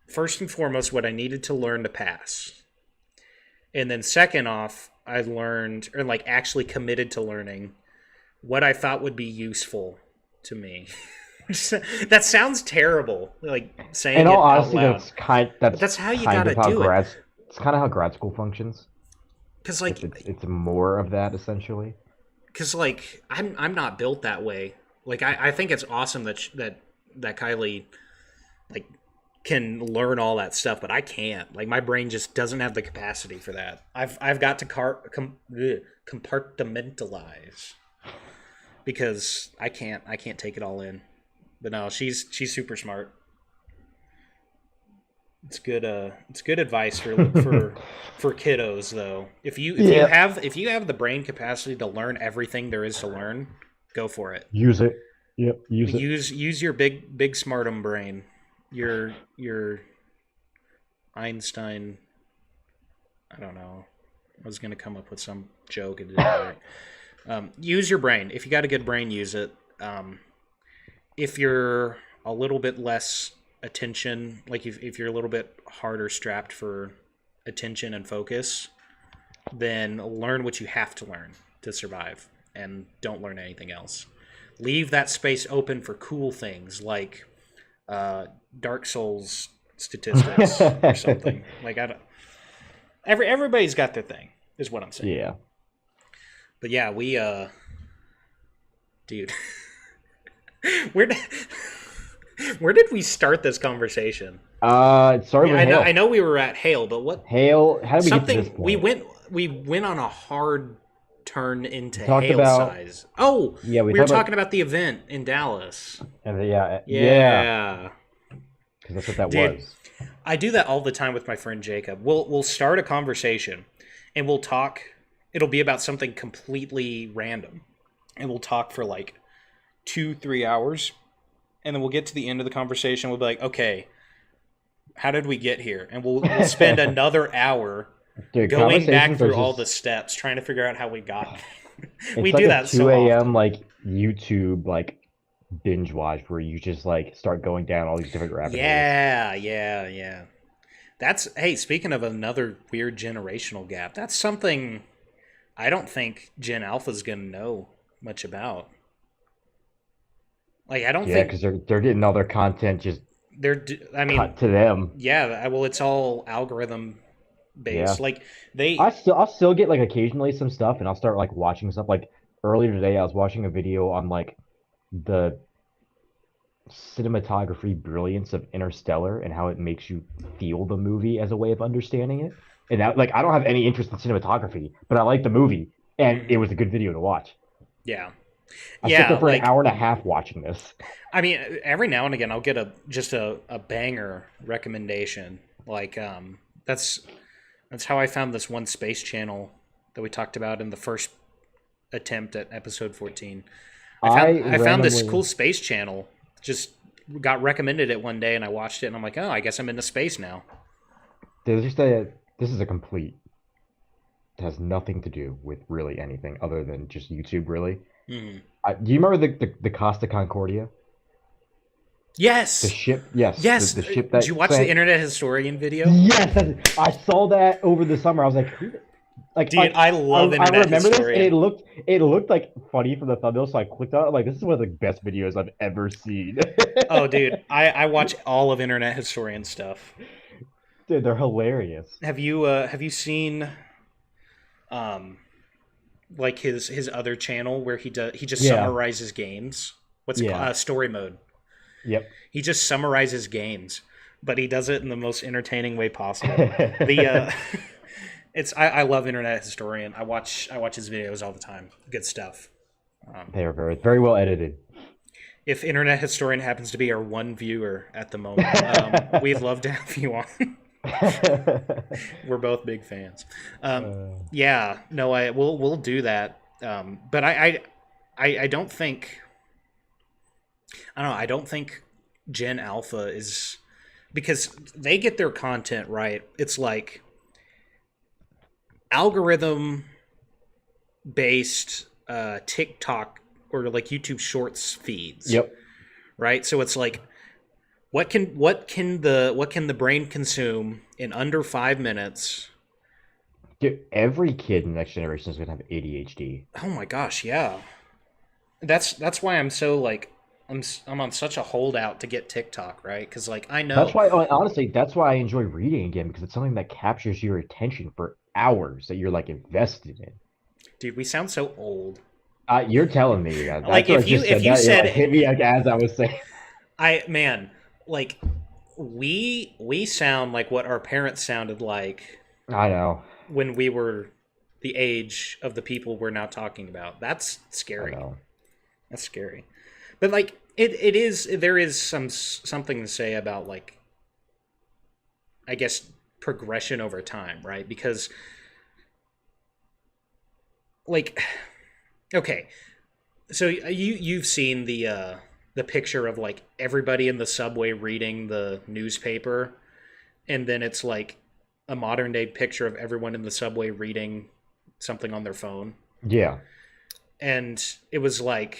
first and foremost, what I needed to learn to pass. And then second off, I learned, or like actually committed to learning, what I thought would be useful to me. That sounds terrible, like In saying all it out honesty, loud. But that's that's how you kind gotta of how do it. grad school functions. Cause It's more of that essentially. I'm not built that way. Like I think it's awesome that Kylie like can learn all that stuff, but I can't. Like my brain just doesn't have the capacity for that. I've got to compartmentalize because I can't take it all in. But no, she's super smart. It's good advice for kiddos though. Yeah, If you have the brain capacity to learn everything there is to learn, go for it. use it. Yep, use it. Use your big smartum brain. Your Einstein. I don't know. I was gonna come up with some joke and didn't do it. Use your brain. If you got a good brain, use it. If you're a little bit less attention, like if you're a little bit harder strapped for attention and focus, then learn what you have to learn to survive and don't learn anything else. Leave that space open for cool things like Dark Souls statistics or something. Like I don't. Everybody's got their thing, is what I'm saying. Yeah. But yeah, dude, where did where did we start this conversation? It started with Hale. I know we were at Hale, but what Hale. How did we get to this something point? we went on a hard turn into We talked Hale about size. Oh, yeah. We we were talked talking about the event in Dallas. yeah. Yeah. Because that's what that Dude, was. I do that all the time with my friend Jacob. We'll start a conversation and we'll talk. It'll be about something completely random. And we'll talk for like 2-3 hours. And then we'll get to the end of the conversation. We'll be like, okay, how did we get here? And we'll spend another hour Dude, going back conversations are through all the just steps, trying to figure out how we got there. We it's like do a that 2 so a.m. often. like YouTube like binge watch where you just like start going down all these different rabbit holes. Yeah. That's, hey, speaking of another weird generational gap, that's something I don't think Gen Alpha's going to know much about. Like, I don't Yeah, think because they're getting all their content just I mean, cut to them. yeah, well, it's all algorithm based. Yeah. Like, they, I'll still get like occasionally some stuff and I'll start like watching stuff. Like earlier today I was watching a video on like the cinematography brilliance of Interstellar and how it makes you feel the movie as a way of understanding it. And that like I don't have any interest in cinematography, but I like the movie and it mhm, was a good video to watch. yeah. I sit Yeah, there for an like, hour and a half watching this. I mean, every now and again, I'll get a banger recommendation. Like, that's how I found this one space channel that we talked about in the first attempt at episode 14. I I found this randomly cool space channel. Just got recommended it one day, and I watched it, and I'm like, oh, I guess I'm into space now. there's just a this is a complete it has nothing to do with really anything other than just YouTube really. Hmm. Do you remember the Costa Concordia? The Yes, ship, yes, yes. the ship Did you that watch the sank. Internet Historian video? Yes, I saw that over the summer. I was like, Dude, I love I Internet remember this, and Historian. it looked like funny from the thumbnail, so I clicked on it. Like, this is one of the best videos I've ever seen. Oh, dude, I watch all of Internet Historian stuff. Dude, they're hilarious. Have you seen um like his other channel where he just Yeah, summarizes games? What's it called? yeah, Story mode. yep. He just summarizes games, but he does it in the most entertaining way possible. The it's I love Internet Historian. I watch his videos all the time. Good stuff. They are very well edited. If Internet Historian happens to be our one viewer at the moment, we'd love to have you on. We're both big fans. Yeah, no, I we'll do that. But I don't think I don't know. I don't think Gen Alpha is because they get their content right. It's like algorithm based TikTok or like YouTube Shorts feeds, Yep. right? So it's like what can the brain consume in under 5 minutes? Dude, every kid in the next generation is gonna have ADHD. Oh my gosh, yeah. That's why I'm so like I'm on such a holdout to get TikTok, right? Because like I That's know, why, honestly, that's why I enjoy reading again because it's something that captures your attention for hours that you're like invested in. dude, we sound so old. You're telling me Like after I just if said you that, it said like hit me like as I was saying. I man, like we sound like what our parents sounded like I know, when we were the age of the people we're now talking about. That's I scary. know. That's scary. But like it is there is something to say about like I guess progression over time, right? Because like okay, so you've seen the picture of like everybody in the subway reading the newspaper, and then it's like a modern day picture of everyone in the subway reading something on their phone, Yeah, and it was like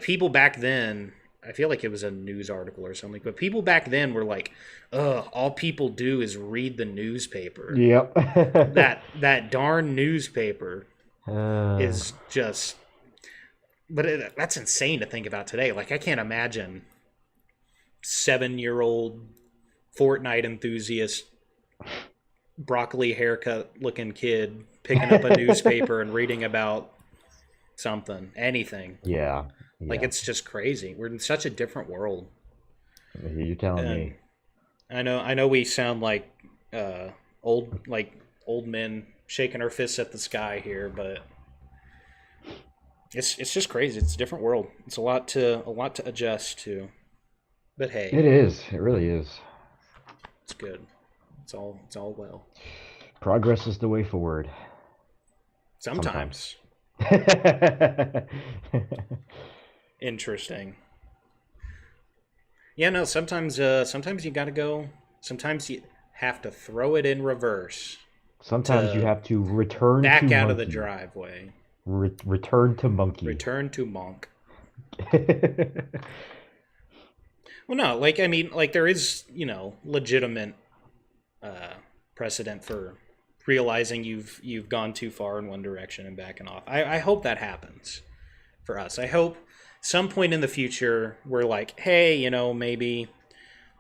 people back then. I feel like it was a news article or something, but people back then were like, "Ugh, all people do is read the newspaper. yep. That darn newspaper uh, is just." But that's insane to think about today. Like I can't imagine 7-year-old Fortnite enthusiast, broccoli haircut looking kid picking up a newspaper and reading about something, anything. yeah, Like yeah. it's just crazy. We're in such a different world. You're telling And me. I know we sound uh like old men shaking our fists at the sky here, but it's just crazy. It's a different world. It's a lot to adjust to. But hey, It is. It really is. it's good. It's all well. Progress is the way forward. Sometimes. Sometimes interesting. Yeah, no, sometimes you got to go. Sometimes you have to throw it in reverse Sometimes you to have to return to back out of the monkey. driveway. Return to monkey. Return to monk. Well, no, like I mean, like there is, legitimate uh, precedent for realizing you've gone too far in one direction and backing off. I hope that happens for us. I hope some point in the future we're like, hey, maybe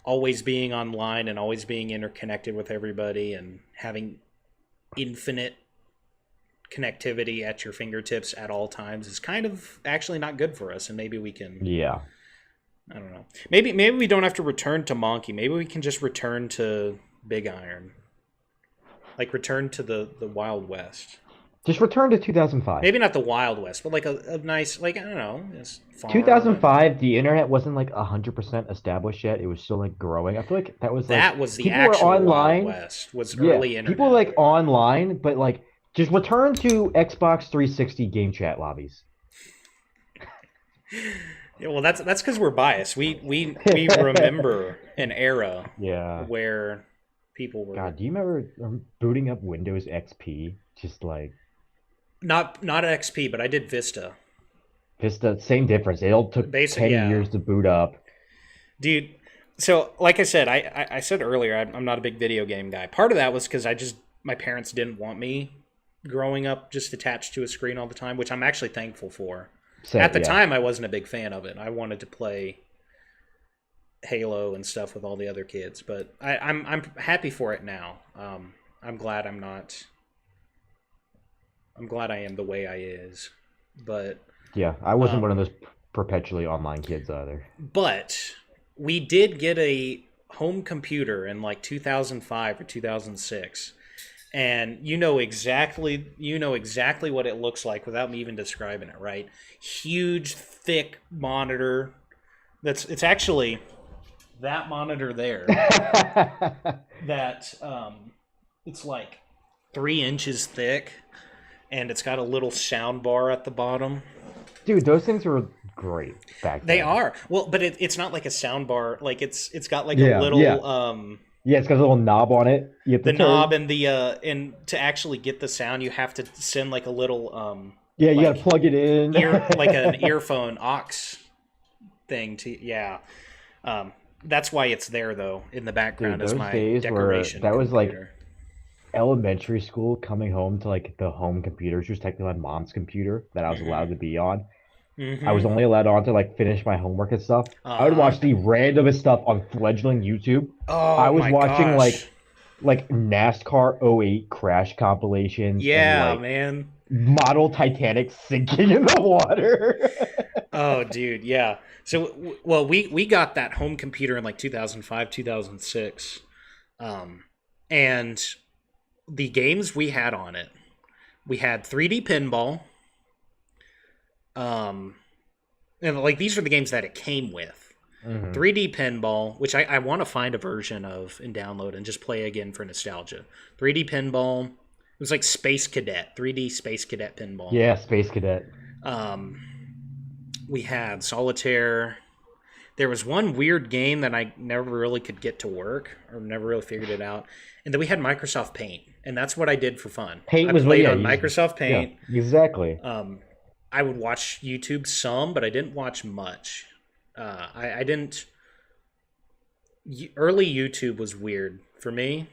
always being online and always being interconnected with everybody and having infinite connectivity at your fingertips at all times is kind of actually not good for us, and maybe we can, Yeah. I don't know, maybe we don't have to return to Monkey. Maybe we can just return to Big Iron, like return to the Wild West. Just return to 2005. Maybe not the Wild West, but like a nice, like, I don't know, this farm, and 2005, the internet wasn't like 100% established yet. It was still like growing. I feel like that was like that was the people were actual Wild online. West, was Yeah, early people were internet. like online, but like just return to Xbox 360 game chat lobbies. Yeah, well, that's because we're biased. We remember an era Yeah. where people were God, do you remember booting up Windows XP? Just like not XP, but I did Vista. just the same difference. It all took Basic, 10 yeah, years to boot up. dude. So, like I said, I said earlier, I'm not a big video game guy. Part of that was because my parents didn't want me growing up just attached to a screen all the time, which I'm actually thankful for. At Same, the yeah. time, I wasn't a big fan of it. I wanted to play Halo and stuff with all the other kids, but I'm happy for it now. I'm glad I'm not. I'm glad I am the way I is, but Yeah, I wasn't one of um, those perpetually online kids either. but we did get a home computer in like 2005 or 2006, and you know exactly what it looks like without me even describing it, right? Huge thick monitor. It's actually that monitor there, that it's like 3 inches thick, and it's got a little sound bar at the bottom. Dude, those things were great back They then. are, well, but it's not like a sound bar. Like it's got like a Yeah, yeah. little Yeah, it's got a little knob on it. You have to the knob, turn. and the and to actually get the sound you have to send like a little Yeah, you got to like plug it in. like an earphone aux thing to, yeah. That's why it's there though in the Dude, background as those my days were decoration that was like computer. elementary school coming home to like the home computer, which was technically my mom's computer that I was allowed to be on. I was Mm-hmm. only allowed on to like finish my homework and stuff. I would Uh-huh. watch the randomest stuff on fledgling YouTube. I Oh was my watching gosh. like NASCAR '08 crash compilations and Yeah, like man. model Titanic sinking in the water. Oh, dude, yeah. So, well, we got that home computer in like 2005, 2006. Um, and the games we had on it, we had 3D pinball. Um, and like these are the games that it came with. Hmm. 3D pinball, which I want to find a version of and download and just play again for nostalgia. 3D pinball. It was like Space Cadet, 3D Space Cadet pinball. Yeah, Space Cadet. Um, we had solitaire. There was one weird game that I never really could get to work or never really figured it out. And then we had Microsoft Paint, and that's what I did for fun. Paint I was what, played yeah, on you just, Microsoft yeah, Paint. exactly. Um, I would watch YouTube some, but I didn't watch much. I didn't. Early YouTube was weird for me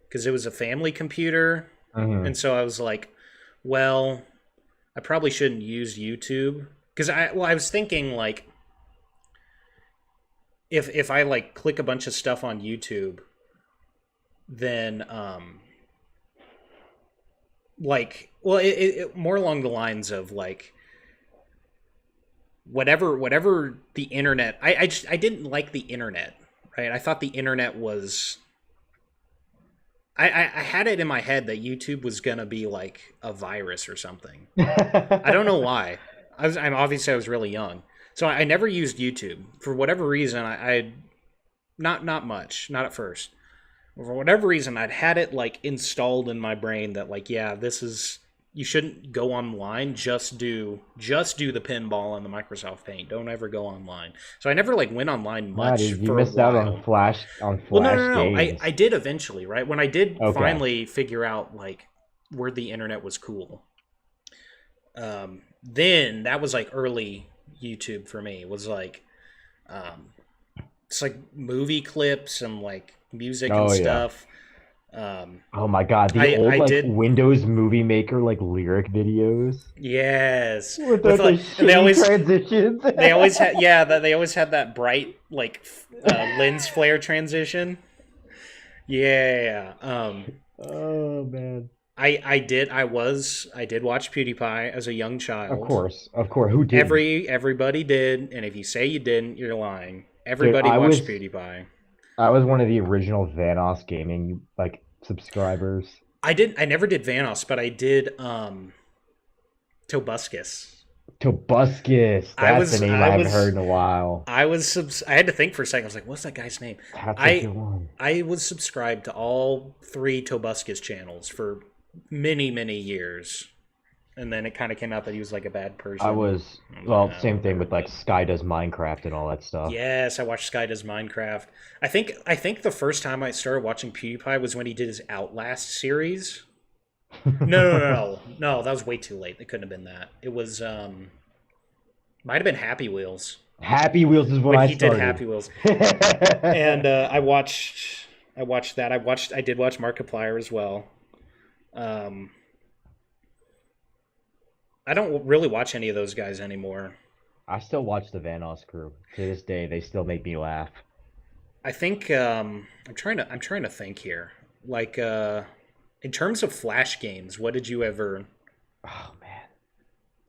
because it was a family computer, Hmm. and so I was like, well, I probably shouldn't use YouTube because I was thinking like if I like click a bunch of stuff on YouTube, then like well it more along the lines of like whatever the internet I didn't like the internet, right? I thought the internet was I had it in my head that YouTube was gonna be like a virus or something. I don't know why. I'm obviously I was really young, so I never used YouTube for whatever reason. I not much, not at first. For whatever reason, I'd had it like installed in my brain that like, yeah, this is you shouldn't go online. Just do the pinball and the Microsoft Paint. Don't ever go online. So I never like went online Nah, much dude, you for a missed out on while. Well, no, Flash no, no. I games. I did eventually, right? When I did Okay. finally figure out like where the internet was cool. Then that was like early YouTube for me. It was like um, it's like movie clips and like music and Oh yeah. stuff. Um, Oh my God, the I old I like did Windows Movie Maker like lyric videos yes with with the like and they shitty always transitions. they always had yeah that they always had that bright like lens flare transition. Yeah. Oh man. I did watch PewDiePie as a young child. Of course. Who didn't? Everybody did, and if you say you didn't, you're lying. Dude, Everybody watched PewDiePie. I was one of the original Vanoss gaming like subscribers. I never did Vanos, but I did Tobuscus. Tobuscus, that's a name I I haven't was heard in a while. I had to think for a second. I was like, what's that guy's name? That's a I good one. I was subscribed to all three Tobuscus channels for many years, and then it kind of came out that he was like a bad I person. was I was like, well, oh, same thing whatever. with like Sky Does Minecraft and all that stuff. Yes, I watched Sky Does Minecraft. I think the first time I started watching PewDiePie was when he did his Outlast series. No. That was way too late. It couldn't have been that. It was might have been Happy Wheels Happy Wheels is when when I he did started. Happy Wheels, and I did watch Markiplier as well. Um, I don't really watch any of those guys anymore. I still watch the Vanoss crew. To this day, they still make me laugh. I think I'm trying to think here. Like in terms of Flash games, what did you ever? Oh man.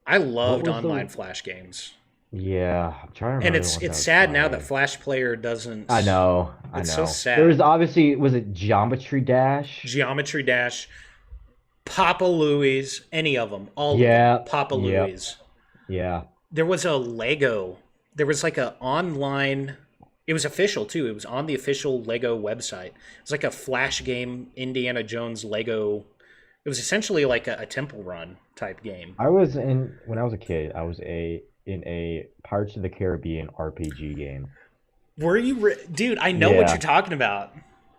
I What loved was online the Flash games, Yeah, I'm trying to and remember the ones I it's would sad now that play. Flash Player doesn't. I know, I It's so know. There sad. was obviously was it Geometry Dash? Geometry Dash, Papa Louie's, any of them, all of them. Yeah, Papa yep, Louie's. yeah. There was a Lego. There was like a online. It was official too. It was on the official Lego website. It was like a Flash game, Indiana Jones Lego. It was essentially like a Temple Run type game. I was in when I was a kid. I was a in a Pirates of the Caribbean RPG game. Were you, dude? I know what you're Yeah, talking about.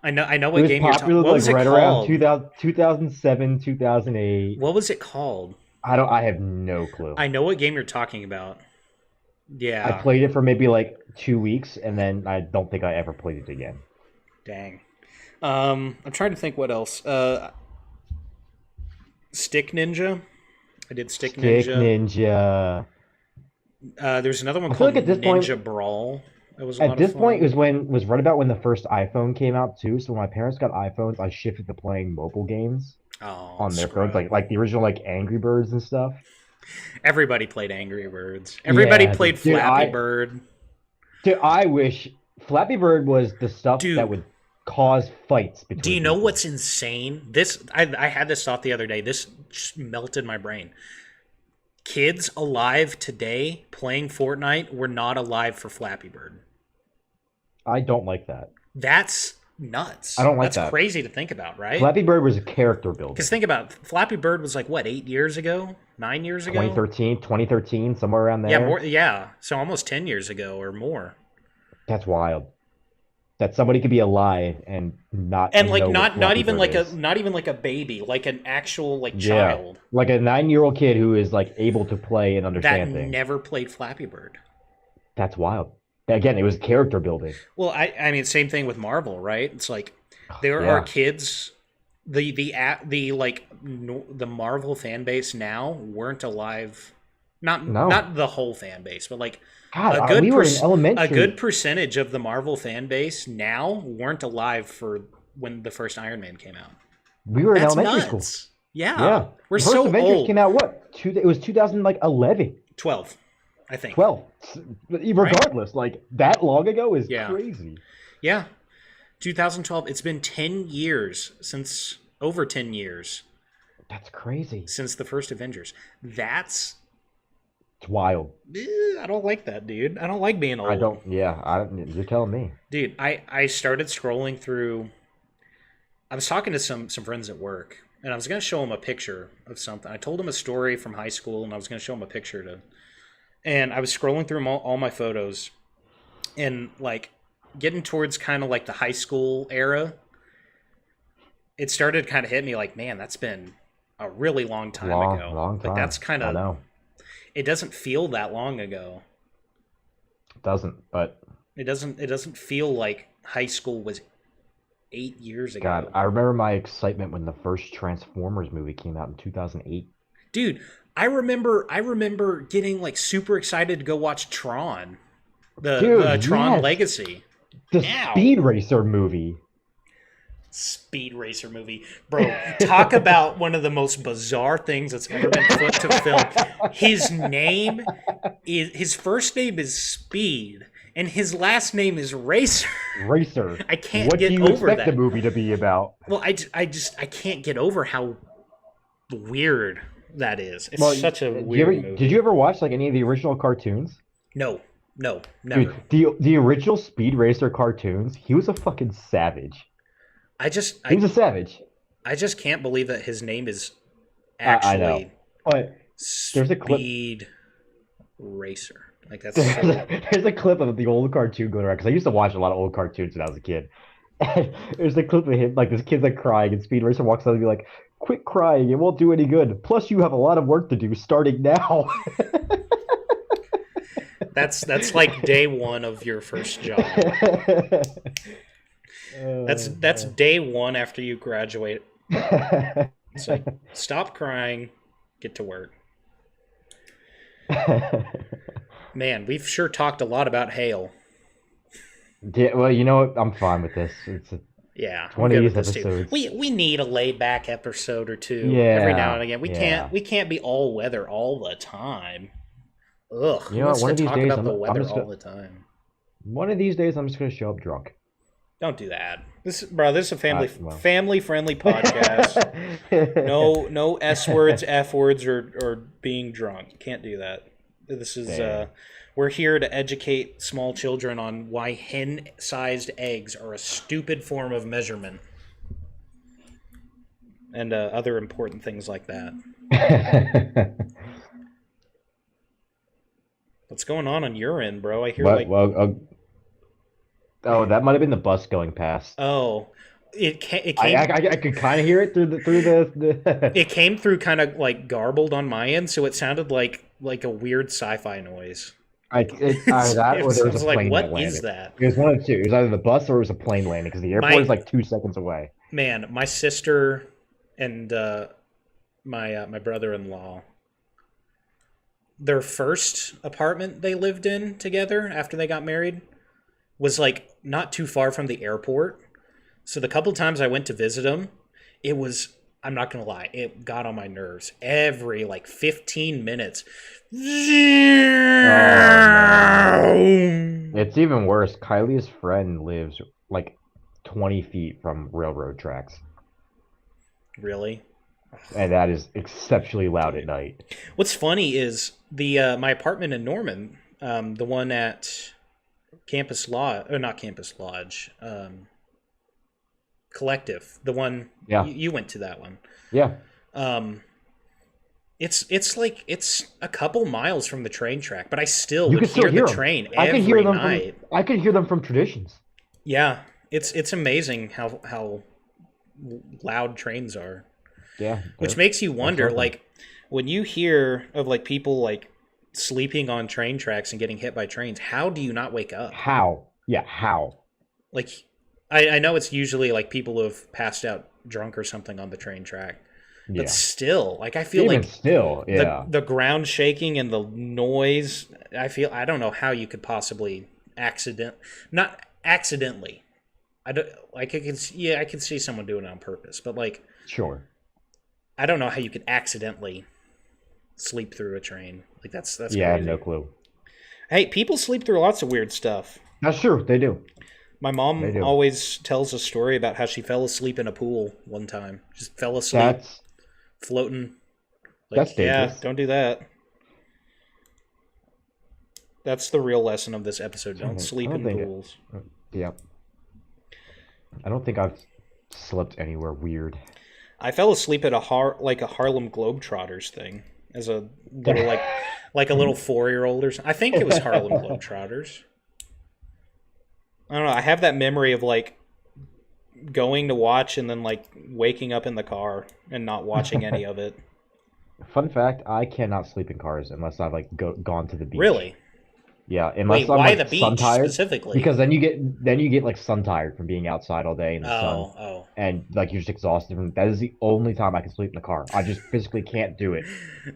I know it what was game you're talking. popular What like was it right around called? 2000, 2007, 2008. What was it called? I don't. I have no clue. I know what game you're talking about. I Yeah. played it for maybe like 2 weeks, and then I don't think I ever played it again. Dang. I'm trying to think what else. Stick Ninja. I did Stick Stick Ninja. Ninja. There's another one I feel called like at this point, Ninja Brawl. That was a at lot of this point fun. was right about when the first iPhone came out too. So when my parents got iPhones, I shifted to playing mobile games Oh, on their phones, scrub. like the original like Angry Birds and stuff. Everybody played Angry Birds. Everybody Yeah, played dude, Flappy Bird. I wish Flappy Bird was the stuff that Dude, would cause fights do between you know people. what's insane? I had this thought the other day. This just melted my brain. Kids alive today playing Fortnite were not alive for Flappy Bird. I don't like that. That's I nuts. don't like That's that. crazy to think about, right? Flappy Bird was a character Because builder. think about it, Flappy Bird was like what, 8 years ago, 9 years ago? 2013, somewhere around Yeah, more. there. Yeah, so almost 10 years ago or more. That's wild. That somebody could be alive and not And like know what not Flappy even Bird like a is. not even like a baby, like an actual like Yeah. child Like a 9-year-old kid who is like able to play and that understand things. never played Flappy Bird. That's wild. Again, it was character building. Well, I mean, same thing with Marvel, right? It's like there are Yeah. kids. The like no, the Marvel fan base now weren't alive. No. Not the whole fan base, but like God, a good we were in a good elementary. percentage of the Marvel fan base now weren't alive for when the first Iron Man came out. We were in That's elementary school. nuts. Yeah, Yeah. we're The first so Avengers old. came out what? It was 2011, 12, I think. 12. Right? Regardless, like that long ago is Yeah. crazy. Yeah. 2012. It's been 10 years since over 10 years That's crazy. since the first Avengers. That's It's wild. I don't like that, dude. I don't like being I old. don't. Yeah, you're telling me. Dude, I started scrolling through. I was talking to some friends at work, and I was going to show them a picture of something. I told them a story from high school, and I was going to show them a picture to. And I was scrolling through all my photos, and like getting towards kind of like the high school era, it started kind of hit me like, man, that's been a really long time Long, ago. long Like time. that's kind I of know. it doesn't feel that long ago. It doesn't, but It doesn't feel like high school was 8 years God, ago. I remember my excitement when the first Transformers movie came out in 2008. Dude, I remember getting like super excited to go watch Tron. The Dude, Tron yes, Legacy. the Ow. Speed Racer movie. Speed Racer movie. Bro, talk about one of the most bizarre things that's ever been put to film. His first name is Speed and his last name is Racer. Racer. I can't What do get you over expect the that. movie to be about? Well, I can't get over how weird that is. It's Well, such a do you ever, weird did you movie. ever watch like any of the original cartoons? No, no, Dude, never. the original Speed Racer cartoons, he was a fucking savage. I just He was I a savage. I just can't believe that his name is I know. actually But there's a clip. Speed Racer. Like that's There's so. there's a clip of the old cartoon going around because I used to watch a lot of old cartoons when I was a kid. And there's a clip of him, like this kid's like crying, and Speed Racer walks out and be like, "Quit crying, it won't do any good. Plus, you have a lot of work to do starting now." That's like day one of your first job. That's day one after you graduate. It's like stop crying, get to work. Man, we've sure talked a lot about hail. Yeah, well, you know what? I'm fine with this. It's Yeah, I'm one of good these with this too. episodes. We need a laid back episode or two every now Yeah, and again. We yeah. can't be all weather all the time. Ugh, You who know what? wants One to of these talk days, about the I'm weather just all gonna. the time? One of these days, I'm just gonna show up drunk. Don't do that. This is a Well. family friendly podcast. No S words, F words, or being drunk. Can't do that. This is Damn. we're here to educate small children on why hen-sized eggs are a stupid form of measurement and other important things like that. What's going on your end, bro? I hear What? like Well, oh, that might have been the bus going past. oh, it I came I, I could kind of hear it through the. it came through kind of like garbled on my end, so it sounded like a weird sci-fi noise. That or there I was was a like, plane that what is landed. that? It was one of the two. It was either the bus or it was a plane landing because the airport My is like 2 seconds away. man, my sister and my brother-in-law, their first apartment they lived in together after they got married was like not too far from the airport. So the couple times I went to visit them, it was, I'm not going to lie, it got on my nerves. Every like 15 minutes. No. It's even worse. Kylie's friend lives like 20 feet from railroad tracks. Really? And that is exceptionally loud at night. What's funny is the my apartment in Norman, the one at Campus Lodge, or not Campus Lodge, Collective, the one you went to that one. Yeah. It's like it's a couple miles from the train track, but I still would hear the train every night. I could hear them from Traditions. Yeah, it's amazing how loud trains are. Yeah, which makes you wonder, like, when you hear of like people like sleeping on train tracks and getting hit by trains, how do you not wake up? How? Yeah, how? Like, I know it's usually like people who have passed out drunk or something on the train track. But still, like, I feel even like still, yeah. the ground shaking and the noise, I don't know how you could possibly not accidentally. I can see someone doing it on purpose, but like, sure. I don't know how you could accidentally sleep through a train. Like that's yeah, I have crazy. no clue. Hey, people sleep through lots of weird stuff. That's true. They do. My mom always tells a story about how she fell asleep in a pool one time. Just fell asleep, floating. Like, that's dangerous. Yeah, don't do that. That's the real lesson of this episode. Don't sleep in pools. Yeah. I don't think I've slept anywhere weird. I fell asleep at a Harlem Globetrotters thing as a little like a little 4-year-old or something. I think it was Harlem Globetrotters. I don't know. I have that memory of like going to watch and then like waking up in the car and not watching any of it. Fun fact: I cannot sleep in cars unless I've like gone to the beach. Really? Yeah, unless I'm why like the beach sun tired specifically? Because then you get like sun tired from being outside all day in the sun. And like you're just exhausted. That is the only time I can sleep in the car. I just physically can't do it.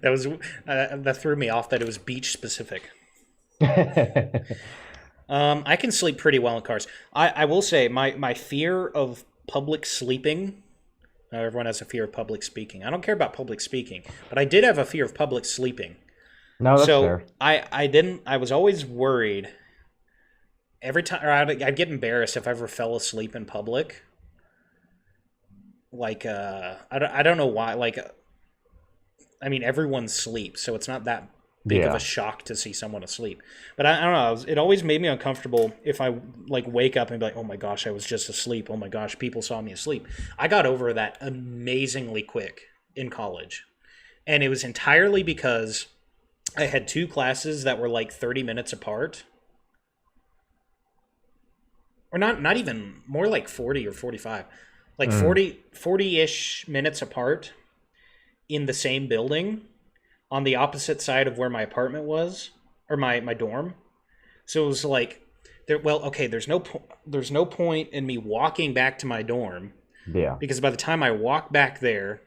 That threw me off that it was beach specific. I can sleep pretty well in cars. I will say my fear of public sleeping. Everyone has a fear of public speaking. I don't care about public speaking, but I did have a fear of public sleeping. No, that's fair. I was always worried every time, or I'd get embarrassed if I ever fell asleep in public. Like, I don't know why. Like, I mean, everyone sleeps, so it's not that big of a shock to see someone asleep. But I don't know. It always made me uncomfortable if I like wake up and be like, oh my gosh, I was just asleep. Oh my gosh, people saw me asleep. I got over that amazingly quick in college. And it was entirely because I had 2 classes that were like 30 minutes apart. Or not even, more like 40 or 45. Like 40-ish minutes apart in the same building on the opposite side of where my apartment was, or my dorm. So it was like, there's no point in me walking back to my dorm. Yeah. Because by the time I walk back there,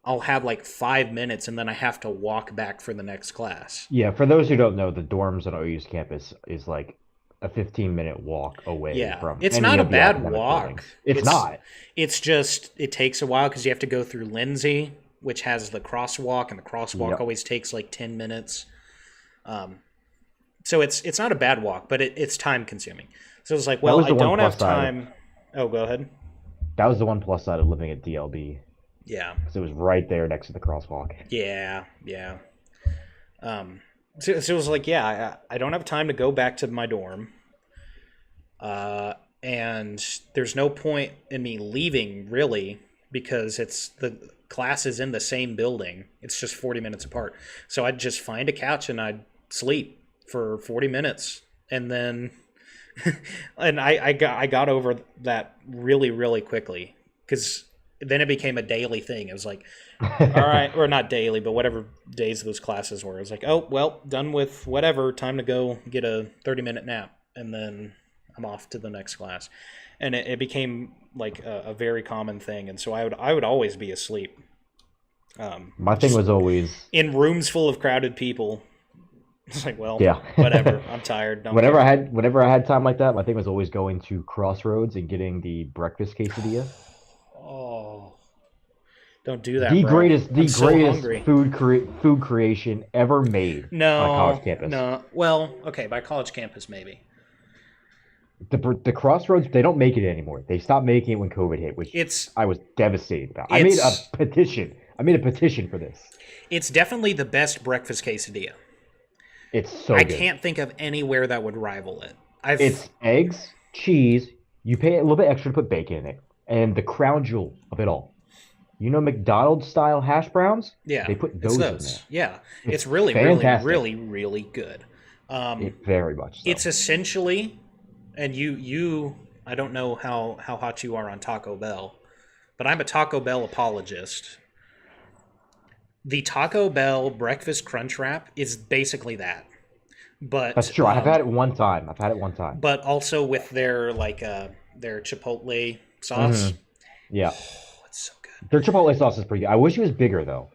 I'll have like 5 minutes and then I have to walk back for the next class. Yeah, for those who don't know, the dorms on OU's campus is like a 15-minute walk away from it's not a bad walk. Buildings. It's not. It's just, it takes a while because you have to go through Lindsay, which has the crosswalk, and the crosswalk always takes like 10 minutes. So it's not a bad walk, but it's time consuming. So it's like, well, I don't have time. Oh, go ahead. That was the one plus side of living at DLB. Yeah. So it was right there next to the crosswalk. Yeah. So it was like, I don't have time to go back to my dorm. And there's no point in me leaving, really, because it's the class is in the same building. It's just 40 minutes apart. So I'd just find a couch and I'd sleep for 40 minutes. And then and I got over that really, really quickly, because then it became a daily thing. It was like, all right, or not daily, but whatever days those classes were. It was like, oh, well, done with whatever, time to go get a 30-minute nap, and then I'm off to the next class. And it became like a very common thing, and so I would always be asleep. My thing was always in rooms full of crowded people, It's like, well, Yeah. whatever. I'm tired. Don't Whenever care. I had time like that, my thing was always going to Crossroads and getting the breakfast quesadilla. Oh, don't do that, bro. I'm The so greatest hungry. food creation ever made on a college No, campus. no. Well, okay, by college campus maybe. The Crossroads, they don't make it anymore. They stopped making it when COVID hit, which It's I was devastated about. I made a it's petition. I made a petition for this. it's definitely the best breakfast quesadilla. It's I so good. can't think of anywhere that would rival it. I've It's eggs, cheese. You pay a little bit extra to put bacon in it, and the crown jewel of it all. You know McDonald's style hash browns? Yeah, They put it's those in there. those. Yeah, It's it's really, really, fantastic. really, really good. It very much so. It's essentially, and I don't know how hot you are on Taco Bell, but I'm a Taco Bell apologist. The Taco Bell breakfast crunch wrap is basically that, That's but true. I've had it one time. I've had it one time. but also with their chipotle sauce. Hmm. Yeah. Oh, it's so good. Their Chipotle sauce is pretty good. I wish it was bigger though.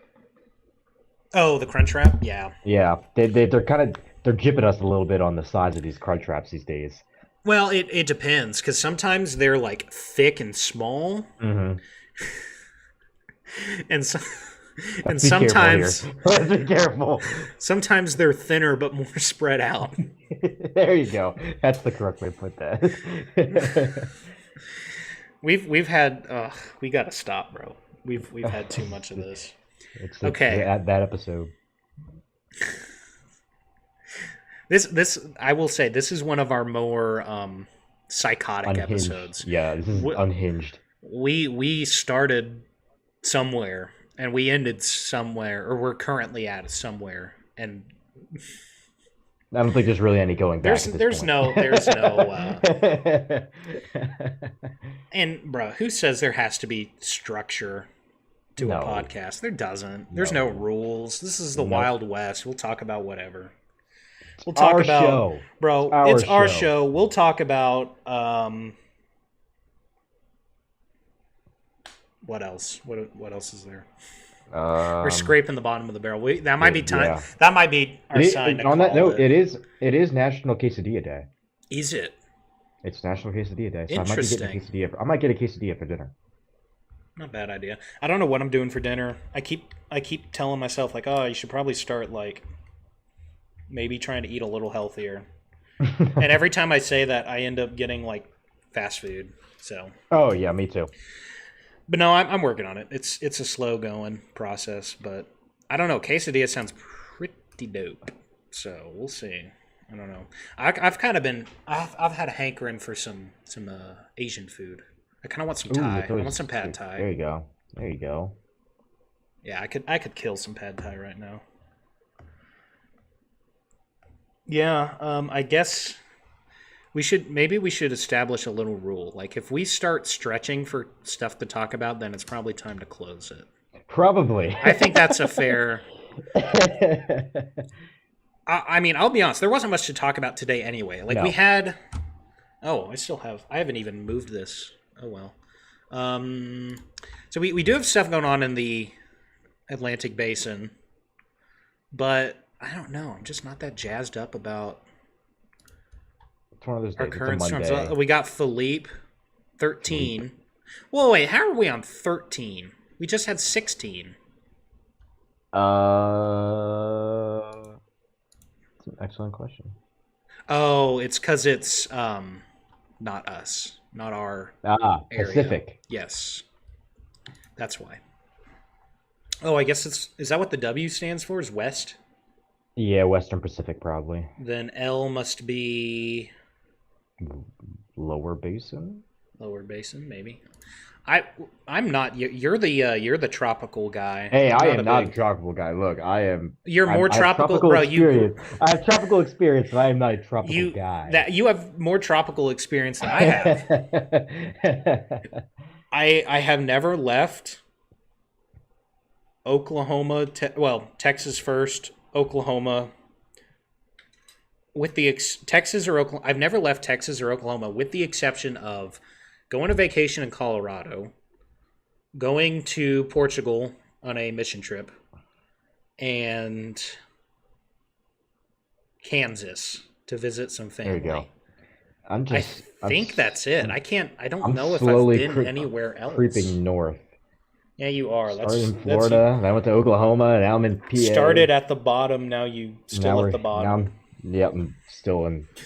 Oh, the crunch wrap, yeah. Yeah. They're kind of they're jipping us a little bit on the size of these crunch wraps these days. Well, it depends because sometimes they're like thick and small, Hmm. and so, and Let's be careful here. sometimes Let's be careful. sometimes they're thinner but more spread out. There you go. That's the correct way to put that. We've had we gotta stop, bro. We've had too much of this. It's Okay, that episode. this I will say this is one of our more psychotic Unhinged. episodes. Yeah, this is We unhinged. we started somewhere and we ended somewhere, or we're currently at somewhere, and I don't think there's really any going back there's at this there's point. no there's no and bro, who says there has to be structure to a No, podcast? There doesn't. There's no no, rules. This is the nope. Wild West. We'll talk about whatever. We'll talk Our about, show. bro. Our It's our show. show. We'll talk about what else? What else is there? We're Um, scraping the bottom of the barrel. That might be time. yeah. That might be our sign to On that call note, it. it is National Quesadilla Day. Is it It's National Quesadilla Day, so I might be getting a interesting? quesadilla. I might get a quesadilla for dinner. Not a bad idea. I don't know what I'm doing for dinner. I keep telling myself like, oh, you should probably start like maybe trying to eat a little healthier. And every time I say that, I end up getting like fast food. So, Oh yeah, me too. but no, I'm working on it. It's a slow going process, but I don't know. Quesadilla sounds pretty dope. So we'll see. I don't know. I've kind of been I've had a hankering for some Asian food. I kind of want some Ooh, Thai. it's I always- want some pad There Thai. you go. There you go. Yeah, I could kill some pad Thai right now. Yeah, I guess maybe we should establish a little rule. Like if we start stretching for stuff to talk about, then it's probably time to close it. Probably. I think that's a fair. I mean, I'll be honest. There wasn't much to talk about today anyway. Like we No. had. Oh, I still have. I haven't even moved this. Oh well. So we do have stuff going on in the Atlantic Basin, but I don't know. I'm just not that jazzed up about It's one of those our days. current It's a storms. Monday. We got Philippe, 13. Whoa, wait. How are we on 13? We just had 16. It's an excellent question. Oh, it's because it's not us, not our area. Pacific. Yes, that's why. Oh, I guess is that what the W stands for? Is West? Yeah, Western Pacific probably. Then L must be Lower Basin. lower basin, maybe. I'm not. You're the tropical guy. Hey, I I'm am not a big- tropical guy. Look, I am. You're more I have tropical, bro. experience. I have tropical experience, but I am not a tropical You guy. that you have more tropical experience than I have. I have never left Oklahoma. Texas first, Oklahoma. With the Texas or Oklahoma, I've never left Texas or Oklahoma, with the exception of going to vacation in Colorado, going to Portugal on a mission trip, and Kansas to visit some There you go. family. I'm I just think that's it. I'm I don't I'm know if I've slowly been anywhere else. creeping north. Yeah, you are. Started in That's you Florida, then I went to Oklahoma, and now I'm in started PA. at the bottom, now you still at the Now bottom. I'm still in this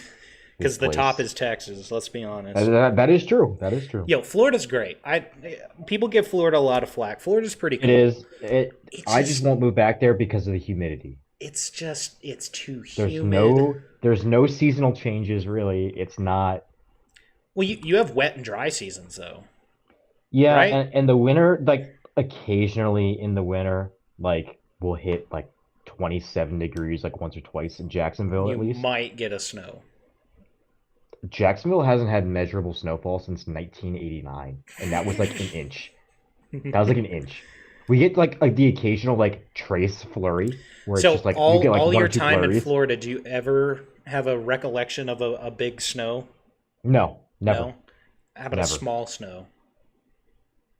Because the top place. is Texas, let's be honest. That is true. That is true. Yo, Florida's great. I People give Florida a lot of flack. Florida's pretty It cool. is. It. It's I just just won't move back there because of the humidity. it's too humid. There's no seasonal changes really. It's not. Well, you have wet and dry seasons though, Yeah, right? and the winter, like occasionally in the winter, like we'll hit like 27 degrees like once or twice in Jacksonville You at least. might get a snow. Jacksonville hasn't had measurable snowfall since 1989, and that was like an inch. That was like an inch. We get like the occasional like trace flurry where it's So just like you get like all one your or two time in flurries. Florida, do you ever have a recollection of a big snow? No, never, No. How about a never. small snow?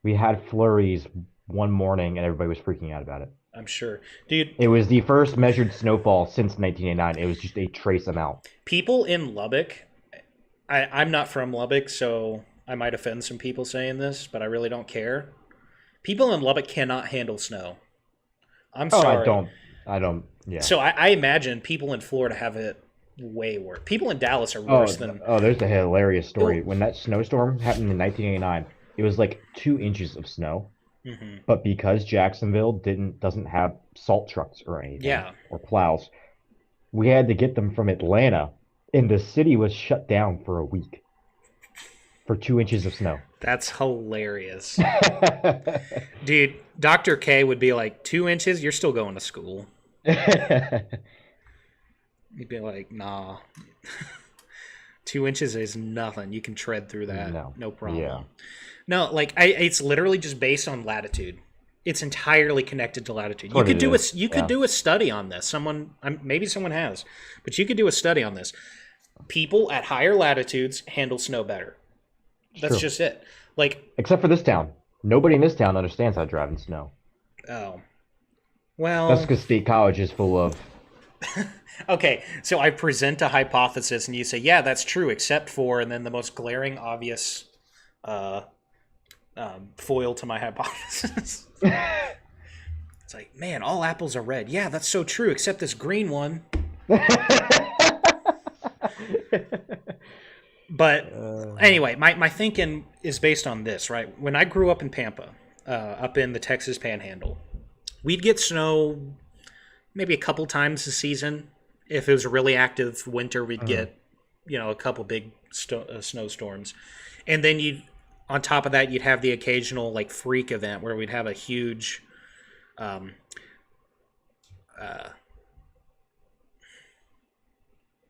We had flurries one morning and everybody was freaking out about it. I'm sure, dude. It was the first measured snowfall since 1989. It was just a trace amount. People in Lubbock, I'm not from Lubbock, so I might offend some people saying this, but I really don't care. People in Lubbock cannot handle snow. I'm Oh, sorry. I don't, yeah. So I imagine people in Florida have it way worse. People in Dallas are worse Oh, than. there's a hilarious story. Oh, When that snowstorm happened in 1989, it was like 2 inches of snow. hmm. But because Jacksonville doesn't have salt trucks or anything Yeah, or plows, we had to get them from Atlanta, and the city was shut down for a week for 2 inches of snow. that's hilarious, dude. Dr. K would be like, 2 inches. You're still going to school. He'd be like, nah. 2 inches is nothing. You can tread through that, No. no Yeah. problem. No, like it's literally just based on latitude. It's entirely connected to latitude. That's what it is. You could Yeah. do a study on this. Maybe someone has, but you could do a study on this. People at higher latitudes handle snow better. It's That's true. just it. Like, Except for this town. Nobody in this town understands how to drive in snow. oh, That's well, because State College is full of. okay. So I present a hypothesis, and you say, yeah, that's true, except for, and then the most glaring, obvious uh, foil to my hypothesis. It's like, man, all apples are red. Yeah, that's so true, except this green one. But anyway, my thinking is based on this, right? When I grew up in Pampa, up in the Texas Panhandle, we'd get snow maybe a couple times a season. If it was a really active winter, we'd get, a couple big snowstorms. And then on top of that, you'd have the occasional like freak event where we'd have a huge um,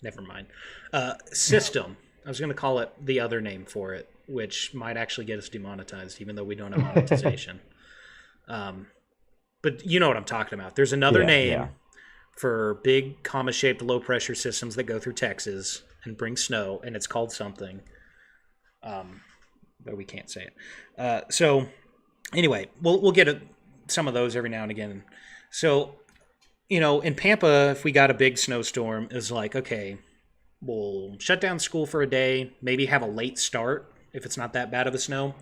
never mind. System. I was going to call it the other name for it, which might actually get us demonetized, even though we don't have monetization. But you know what I'm talking about. There's another Yeah, name yeah. for big comma-shaped low-pressure systems that go through Texas and bring snow, and it's called something. But we can't say it. So anyway, we'll get some of those every now and again. So, in Pampa, if we got a big snowstorm, it's like, okay, we'll shut down school for a day, maybe have a late start if it's not that bad of a snow.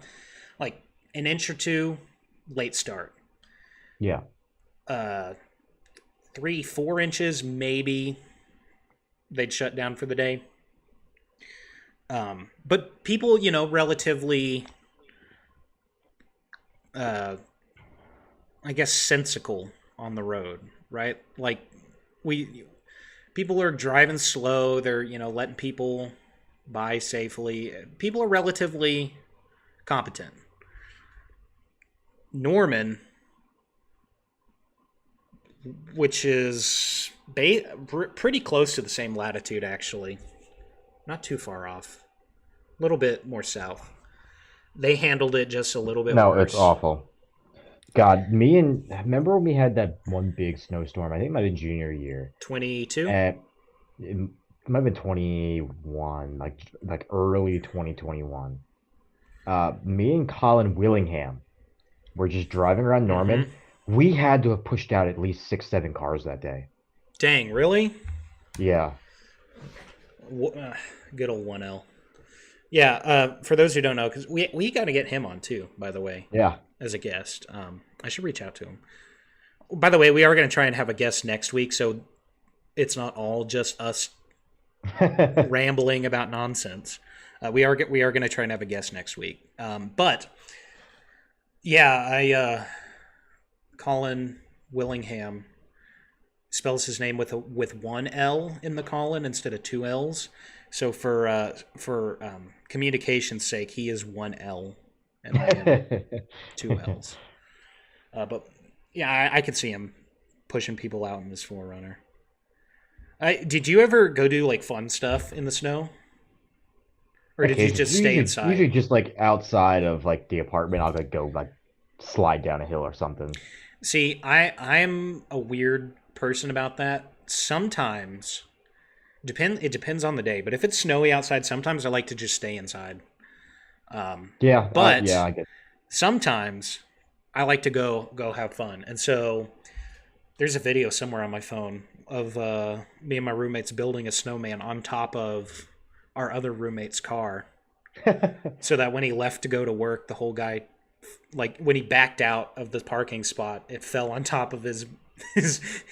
Like an inch or two, late start. Yeah. 3-4 inches, maybe they'd shut down for the day. But people, relatively, I guess, sensical on the road, right? Like people are driving slow. They're, letting people by safely. People are relatively competent. Norman, which is pretty close to the same latitude, actually. Not too far off. A little bit more south. They handled it just a little bit No, it's worse. awful. God, remember when we had that one big snowstorm? I think it might have been junior year. 22? And it might have been 21, like early 2021. Me and Colin Willingham were just driving around Norman. Mm-hmm. We had to have pushed out at least 6, 7 cars that day. Dang, really? Yeah. Good old 1L. Yeah, for those who don't know, because we got to get him on too, by the way, Yeah. as a guest. I should reach out to him. By the way, we are going to try and have a guest next week, so it's not all just us rambling about nonsense. We are going to try and have a guest next week. But yeah, I Colin Willingham spells his name with one L in the Colin instead of two L's. So for communication's sake, he is one L and I am two L's. But yeah, I could see him pushing people out in this Forerunner. Did you ever go do like fun stuff in the snow, or did you just stay Usually inside? just like outside of like the apartment, I'll like go like slide down a hill or something. See, I'm a weird person about that. Sometimes it depends on the day, but if it's snowy outside, sometimes I like to just stay inside. Yeah, yeah, But I get. sometimes I like to go have fun, and so there's a video somewhere on my phone of me and my roommates building a snowman on top of our other roommate's car, so that when he left to go to work, the whole guy, like when he backed out of the parking spot, it fell on top of his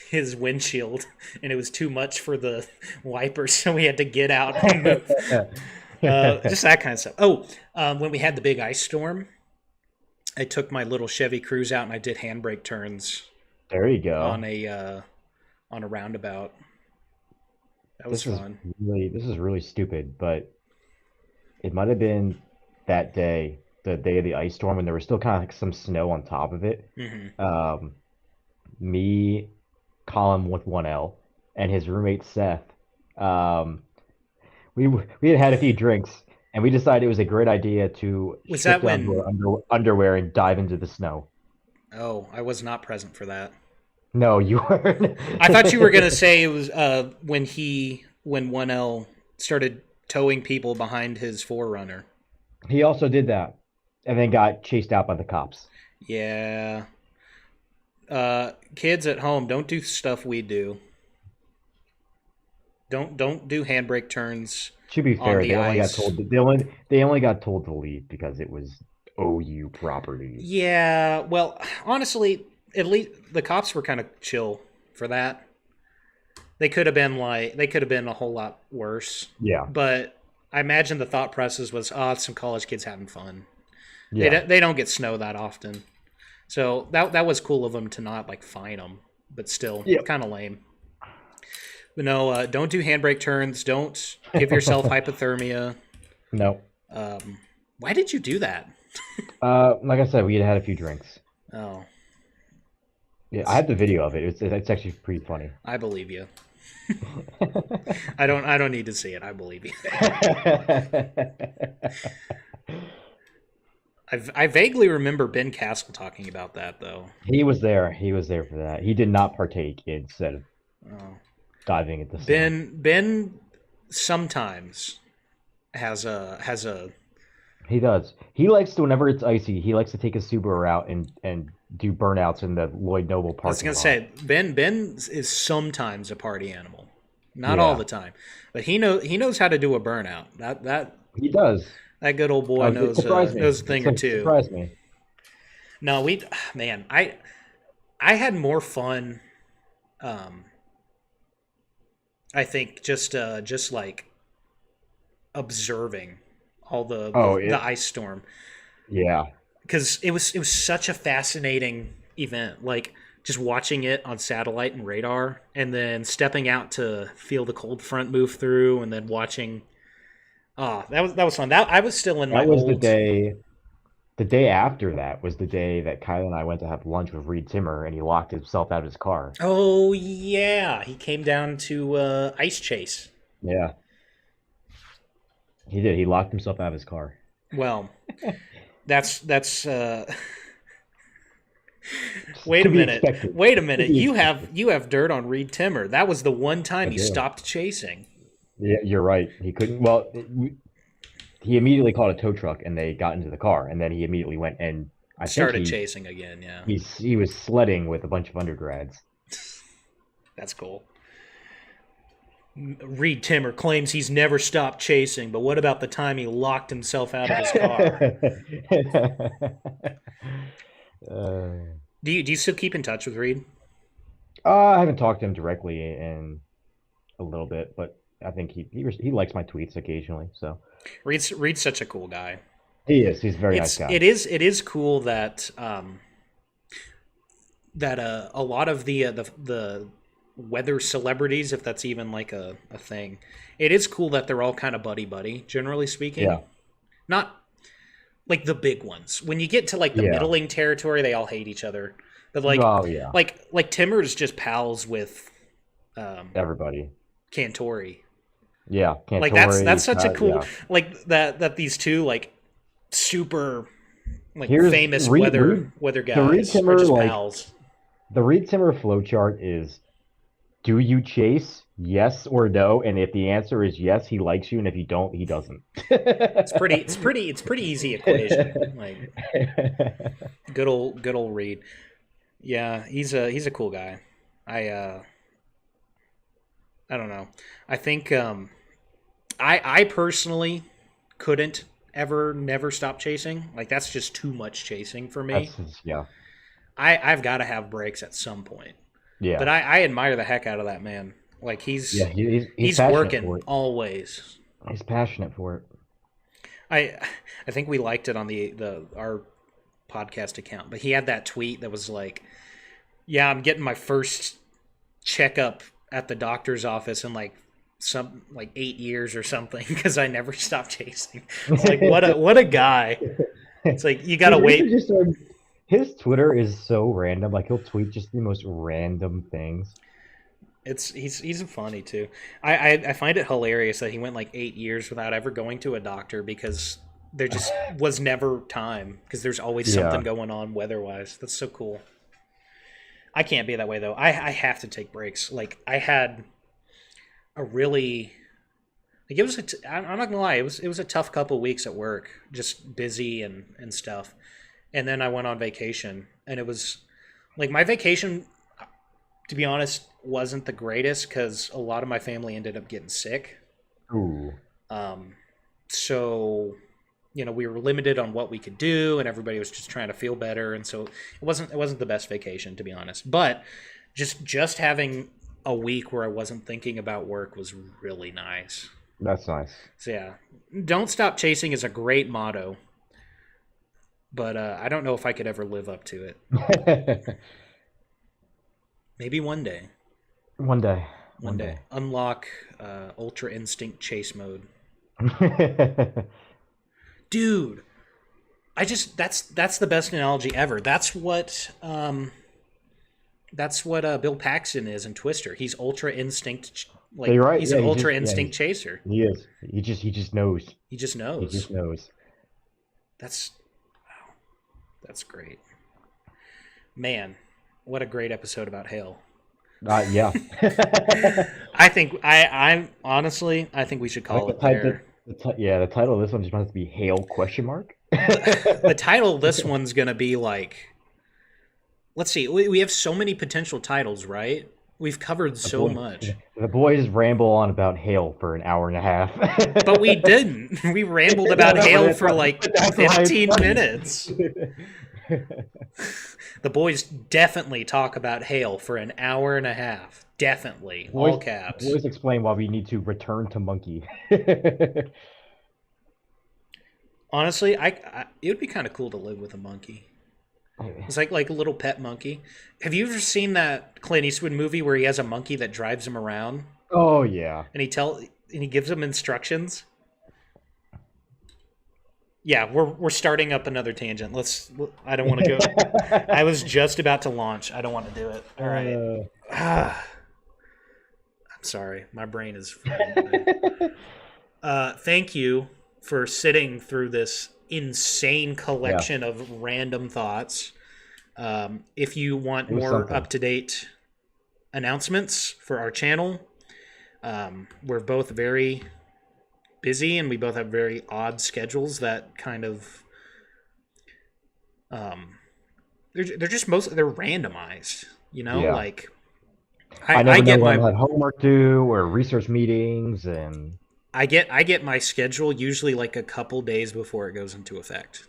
his windshield, and it was too much for the wipers, so we had to get out and move. Just that kind of stuff. Oh, when we had the big ice storm, I took my little Chevy Cruze out and I did handbrake turns There you on go. a roundabout. That was This is fun. this is really stupid, but it might have been that day, the day of the ice storm, and there was still kind of like some snow on top of it. Hmm. Um, Me, Colin with one L, and his roommate Seth. Um, we had had a few drinks, and we decided it was a great idea to Was strip that down to when? our underwear and dive into the snow. Oh, I was not present for that. No, you weren't. I thought you were gonna say it was when 1L started towing people behind his Forerunner. He also did that, and then got chased out by the cops. Yeah. Kids at home, don't do stuff we do. Don't do handbrake turns To be on fair, the they only got ice. told they only got told to leave because it was OU property. Yeah, well, honestly, at least the cops were kind of chill for that. They could have been a whole lot worse. Yeah, But I imagine the thought process was, oh, it's some college kids having fun. yeah, They don't get snow that often, so that was cool of them to not like fine them, but still yeah. kind of lame. But no, don't do handbrake turns. Don't give yourself hypothermia. No. Why did you do that? Like I said, we had had a few drinks. Oh, Yeah, I have the video of it. It's actually pretty funny. I believe you. I don't need to see it. I believe you. I vaguely remember Ben Castle talking about that though. He was there. He was there for that. He did not partake instead of Oh. diving into snow. Ben sometimes has a He does. He likes to, whenever it's icy, he likes to take his Subaru out and do burnouts in the Lloyd Noble I was parking gonna lot. say Ben is sometimes a party animal, not all Yeah, the time, but he knows how to do a burnout. he does. That good old boy It surprised me. knows a It thing or two. surprised me. No, we man, I had more fun. Um, I think just like observing all Oh, the ice storm yeah. because it was such a fascinating event. Like just watching it on satellite and radar, and then stepping out to feel the cold front move through, and then watching. Ah, that was fun. That I was still in my That was the old. day. The day after that was the day that Kyle and I went to have lunch with Reed Timmer, and he locked himself out of his car. Oh yeah, he came down to ice chase. Yeah, he did. He locked himself out of his car. Well, that's wait a To be minute. expected. Wait a To minute. be expected. You have dirt on Reed Timmer. That was the one I time he do. stopped chasing. Yeah, you're right. He couldn't. Well, he immediately called a tow truck, and they got into the car, and then he immediately went and I think Started chasing again, yeah. he was sledding with a bunch of undergrads. That's cool. Reed Timmer claims he's never stopped chasing, but what about the time he locked himself out of his car? uh, Do you still keep in touch with Reed? I haven't talked to him directly in a little bit, but I think he likes my tweets occasionally. So Reed's such a cool guy. he is. He's a very nice It's guy. it is cool that a lot of the weather celebrities, if that's even like a thing, it is cool that they're all kind of buddy buddy, generally speaking. Yeah. Not like the big ones. When you get to like the Yeah. middling territory, they all hate each other. But Oh yeah. like Timmer's just pals with um, Everybody. Cantori. Yeah. Like that's Cantori. such a cool Yeah. like that these two like super like Here's famous Reed. Reed. weather The Reed guys are Timmer just like pals. the Reed Timmer flowchart is: do you chase? Yes or no? And if the answer is yes, he likes you, and if you don't, he doesn't. It's pretty easy equation. Like good old Reed. Yeah, he's a cool guy. I I don't know. I think I personally couldn't ever never stop chasing. Like that's just too much chasing for me. Yeah, I've got to have breaks at some point. yeah, But I admire the heck out of that man. Like yeah. He's he's passionate for working it. always. He's passionate for it. I I think we liked it on the our podcast account, but he had that tweet that was like, "Yeah, I'm getting my first checkup at the doctor's office in like some like 8 years or something because I never stopped chasing." It's like what a guy. It's like you gotta Dude, we should wait. just his Twitter is so random. Like he'll tweet just the most random things. He's funny too. I find it hilarious that he went like 8 years without ever going to a doctor because there just was never time because there's always something Yeah. going on weather wise. That's so cool. I can't be that way though. I have to take breaks. Like I had a really like it was I'm not gonna lie, it was a tough couple weeks at work, just busy and stuff. And then I went on vacation and it was like my vacation, to be honest, wasn't the greatest because a lot of my family ended up getting sick. Ooh. Um, so we were limited on what we could do, and everybody was just trying to feel better, and so it wasn't the best vacation, to be honest. But just having a week where I wasn't thinking about work was really nice. That's nice. So yeah, don't stop chasing is a great motto, but I don't know if I could ever live up to it. Maybe one day. One day. One day. Unlock Ultra Instinct Chase Mode. Dude, that's the best analogy ever. That's what Bill Paxton is in Twister. He's Ultra Instinct like You're right. he's Yeah, an Ultra Instinct chaser. he is. He just knows. He just He knows. just knows. That's wow. That's great. Man, what a great episode about hail. Yeah. I think I'm honestly I think we should I like call the it type there. yeah, the title of this one just wants to be Hail question mark. The title of this one's gonna be like, let's see, we have so many potential titles, right? We've covered so much, The boys ramble on about hail for an hour and a half. but we didn't. We rambled about No, hail but for like that's why it's 15 funny. minutes. The boys definitely talk about hail for an hour and a half. Definitely, all caps. Boys explain why we need to return to monkey. Honestly, it would be kind of cool to live with a monkey. It's like a little pet monkey. Have you ever seen that Clint Eastwood movie where he has a monkey that drives him around Oh yeah. and he gives him instructions? Yeah, we're starting up another tangent. I don't want to go. I was just about to launch. I don't want to do it. All right. I'm sorry. My brain is. Thank you for sitting through this insane collection of random thoughts. If you want more something. up-to-date announcements for our channel, we're both very busy and we both have very odd schedules that kind of they're just mostly they're randomized, Yeah. like I I never know get when my I'll have homework due or research meetings, and I get my schedule usually like a couple days before it goes into effect.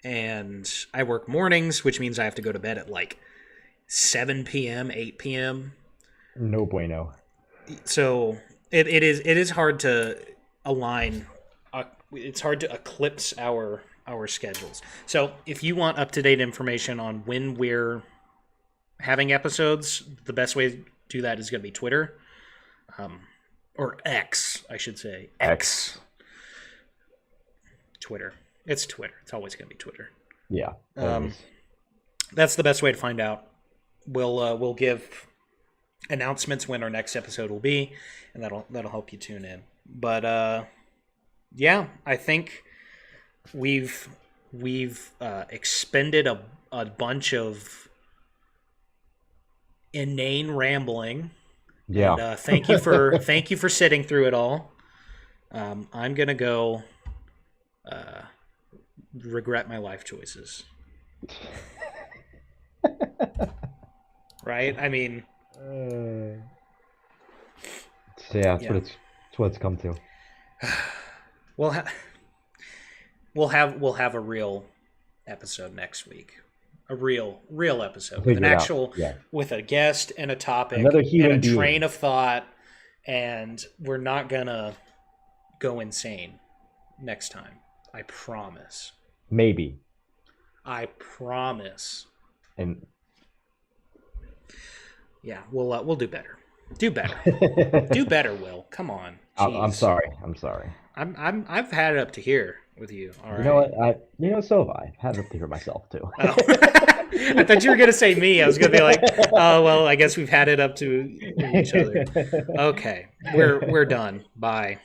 And I work mornings, which means I have to go to bed at like 7 p.m., 8 p.m. no bueno. So it is hard to align. It's hard to eclipse our schedules. So if you want up to date information on when we're having episodes, the best way to do that is going to be Twitter, or X, I should say. X. Twitter. It's Twitter. It's always going to be Twitter. Yeah. That's the best way to find out. We'll give announcements when our next episode will be, and that'll help you tune in. But yeah, I think we've expended a bunch of inane rambling. Yeah. And, thank you for sitting through it all. I'm gonna go regret my life choices. Right? I mean, so yeah, it's what it's come to. we'll have a real episode next week. A real episode with an actual with a guest and a topic and a train of thought, and we're not gonna go insane next time. I promise. Maybe. I promise. And yeah, we'll do better. Do better. Do better, Will. Come on. I'm sorry. I've had it up to here with you. All right. You know what? So have I. I've had it up to here myself too. Oh. I thought you were gonna say me. I was gonna be like, oh well, I guess we've had it up to each other. Okay, we're done. Bye.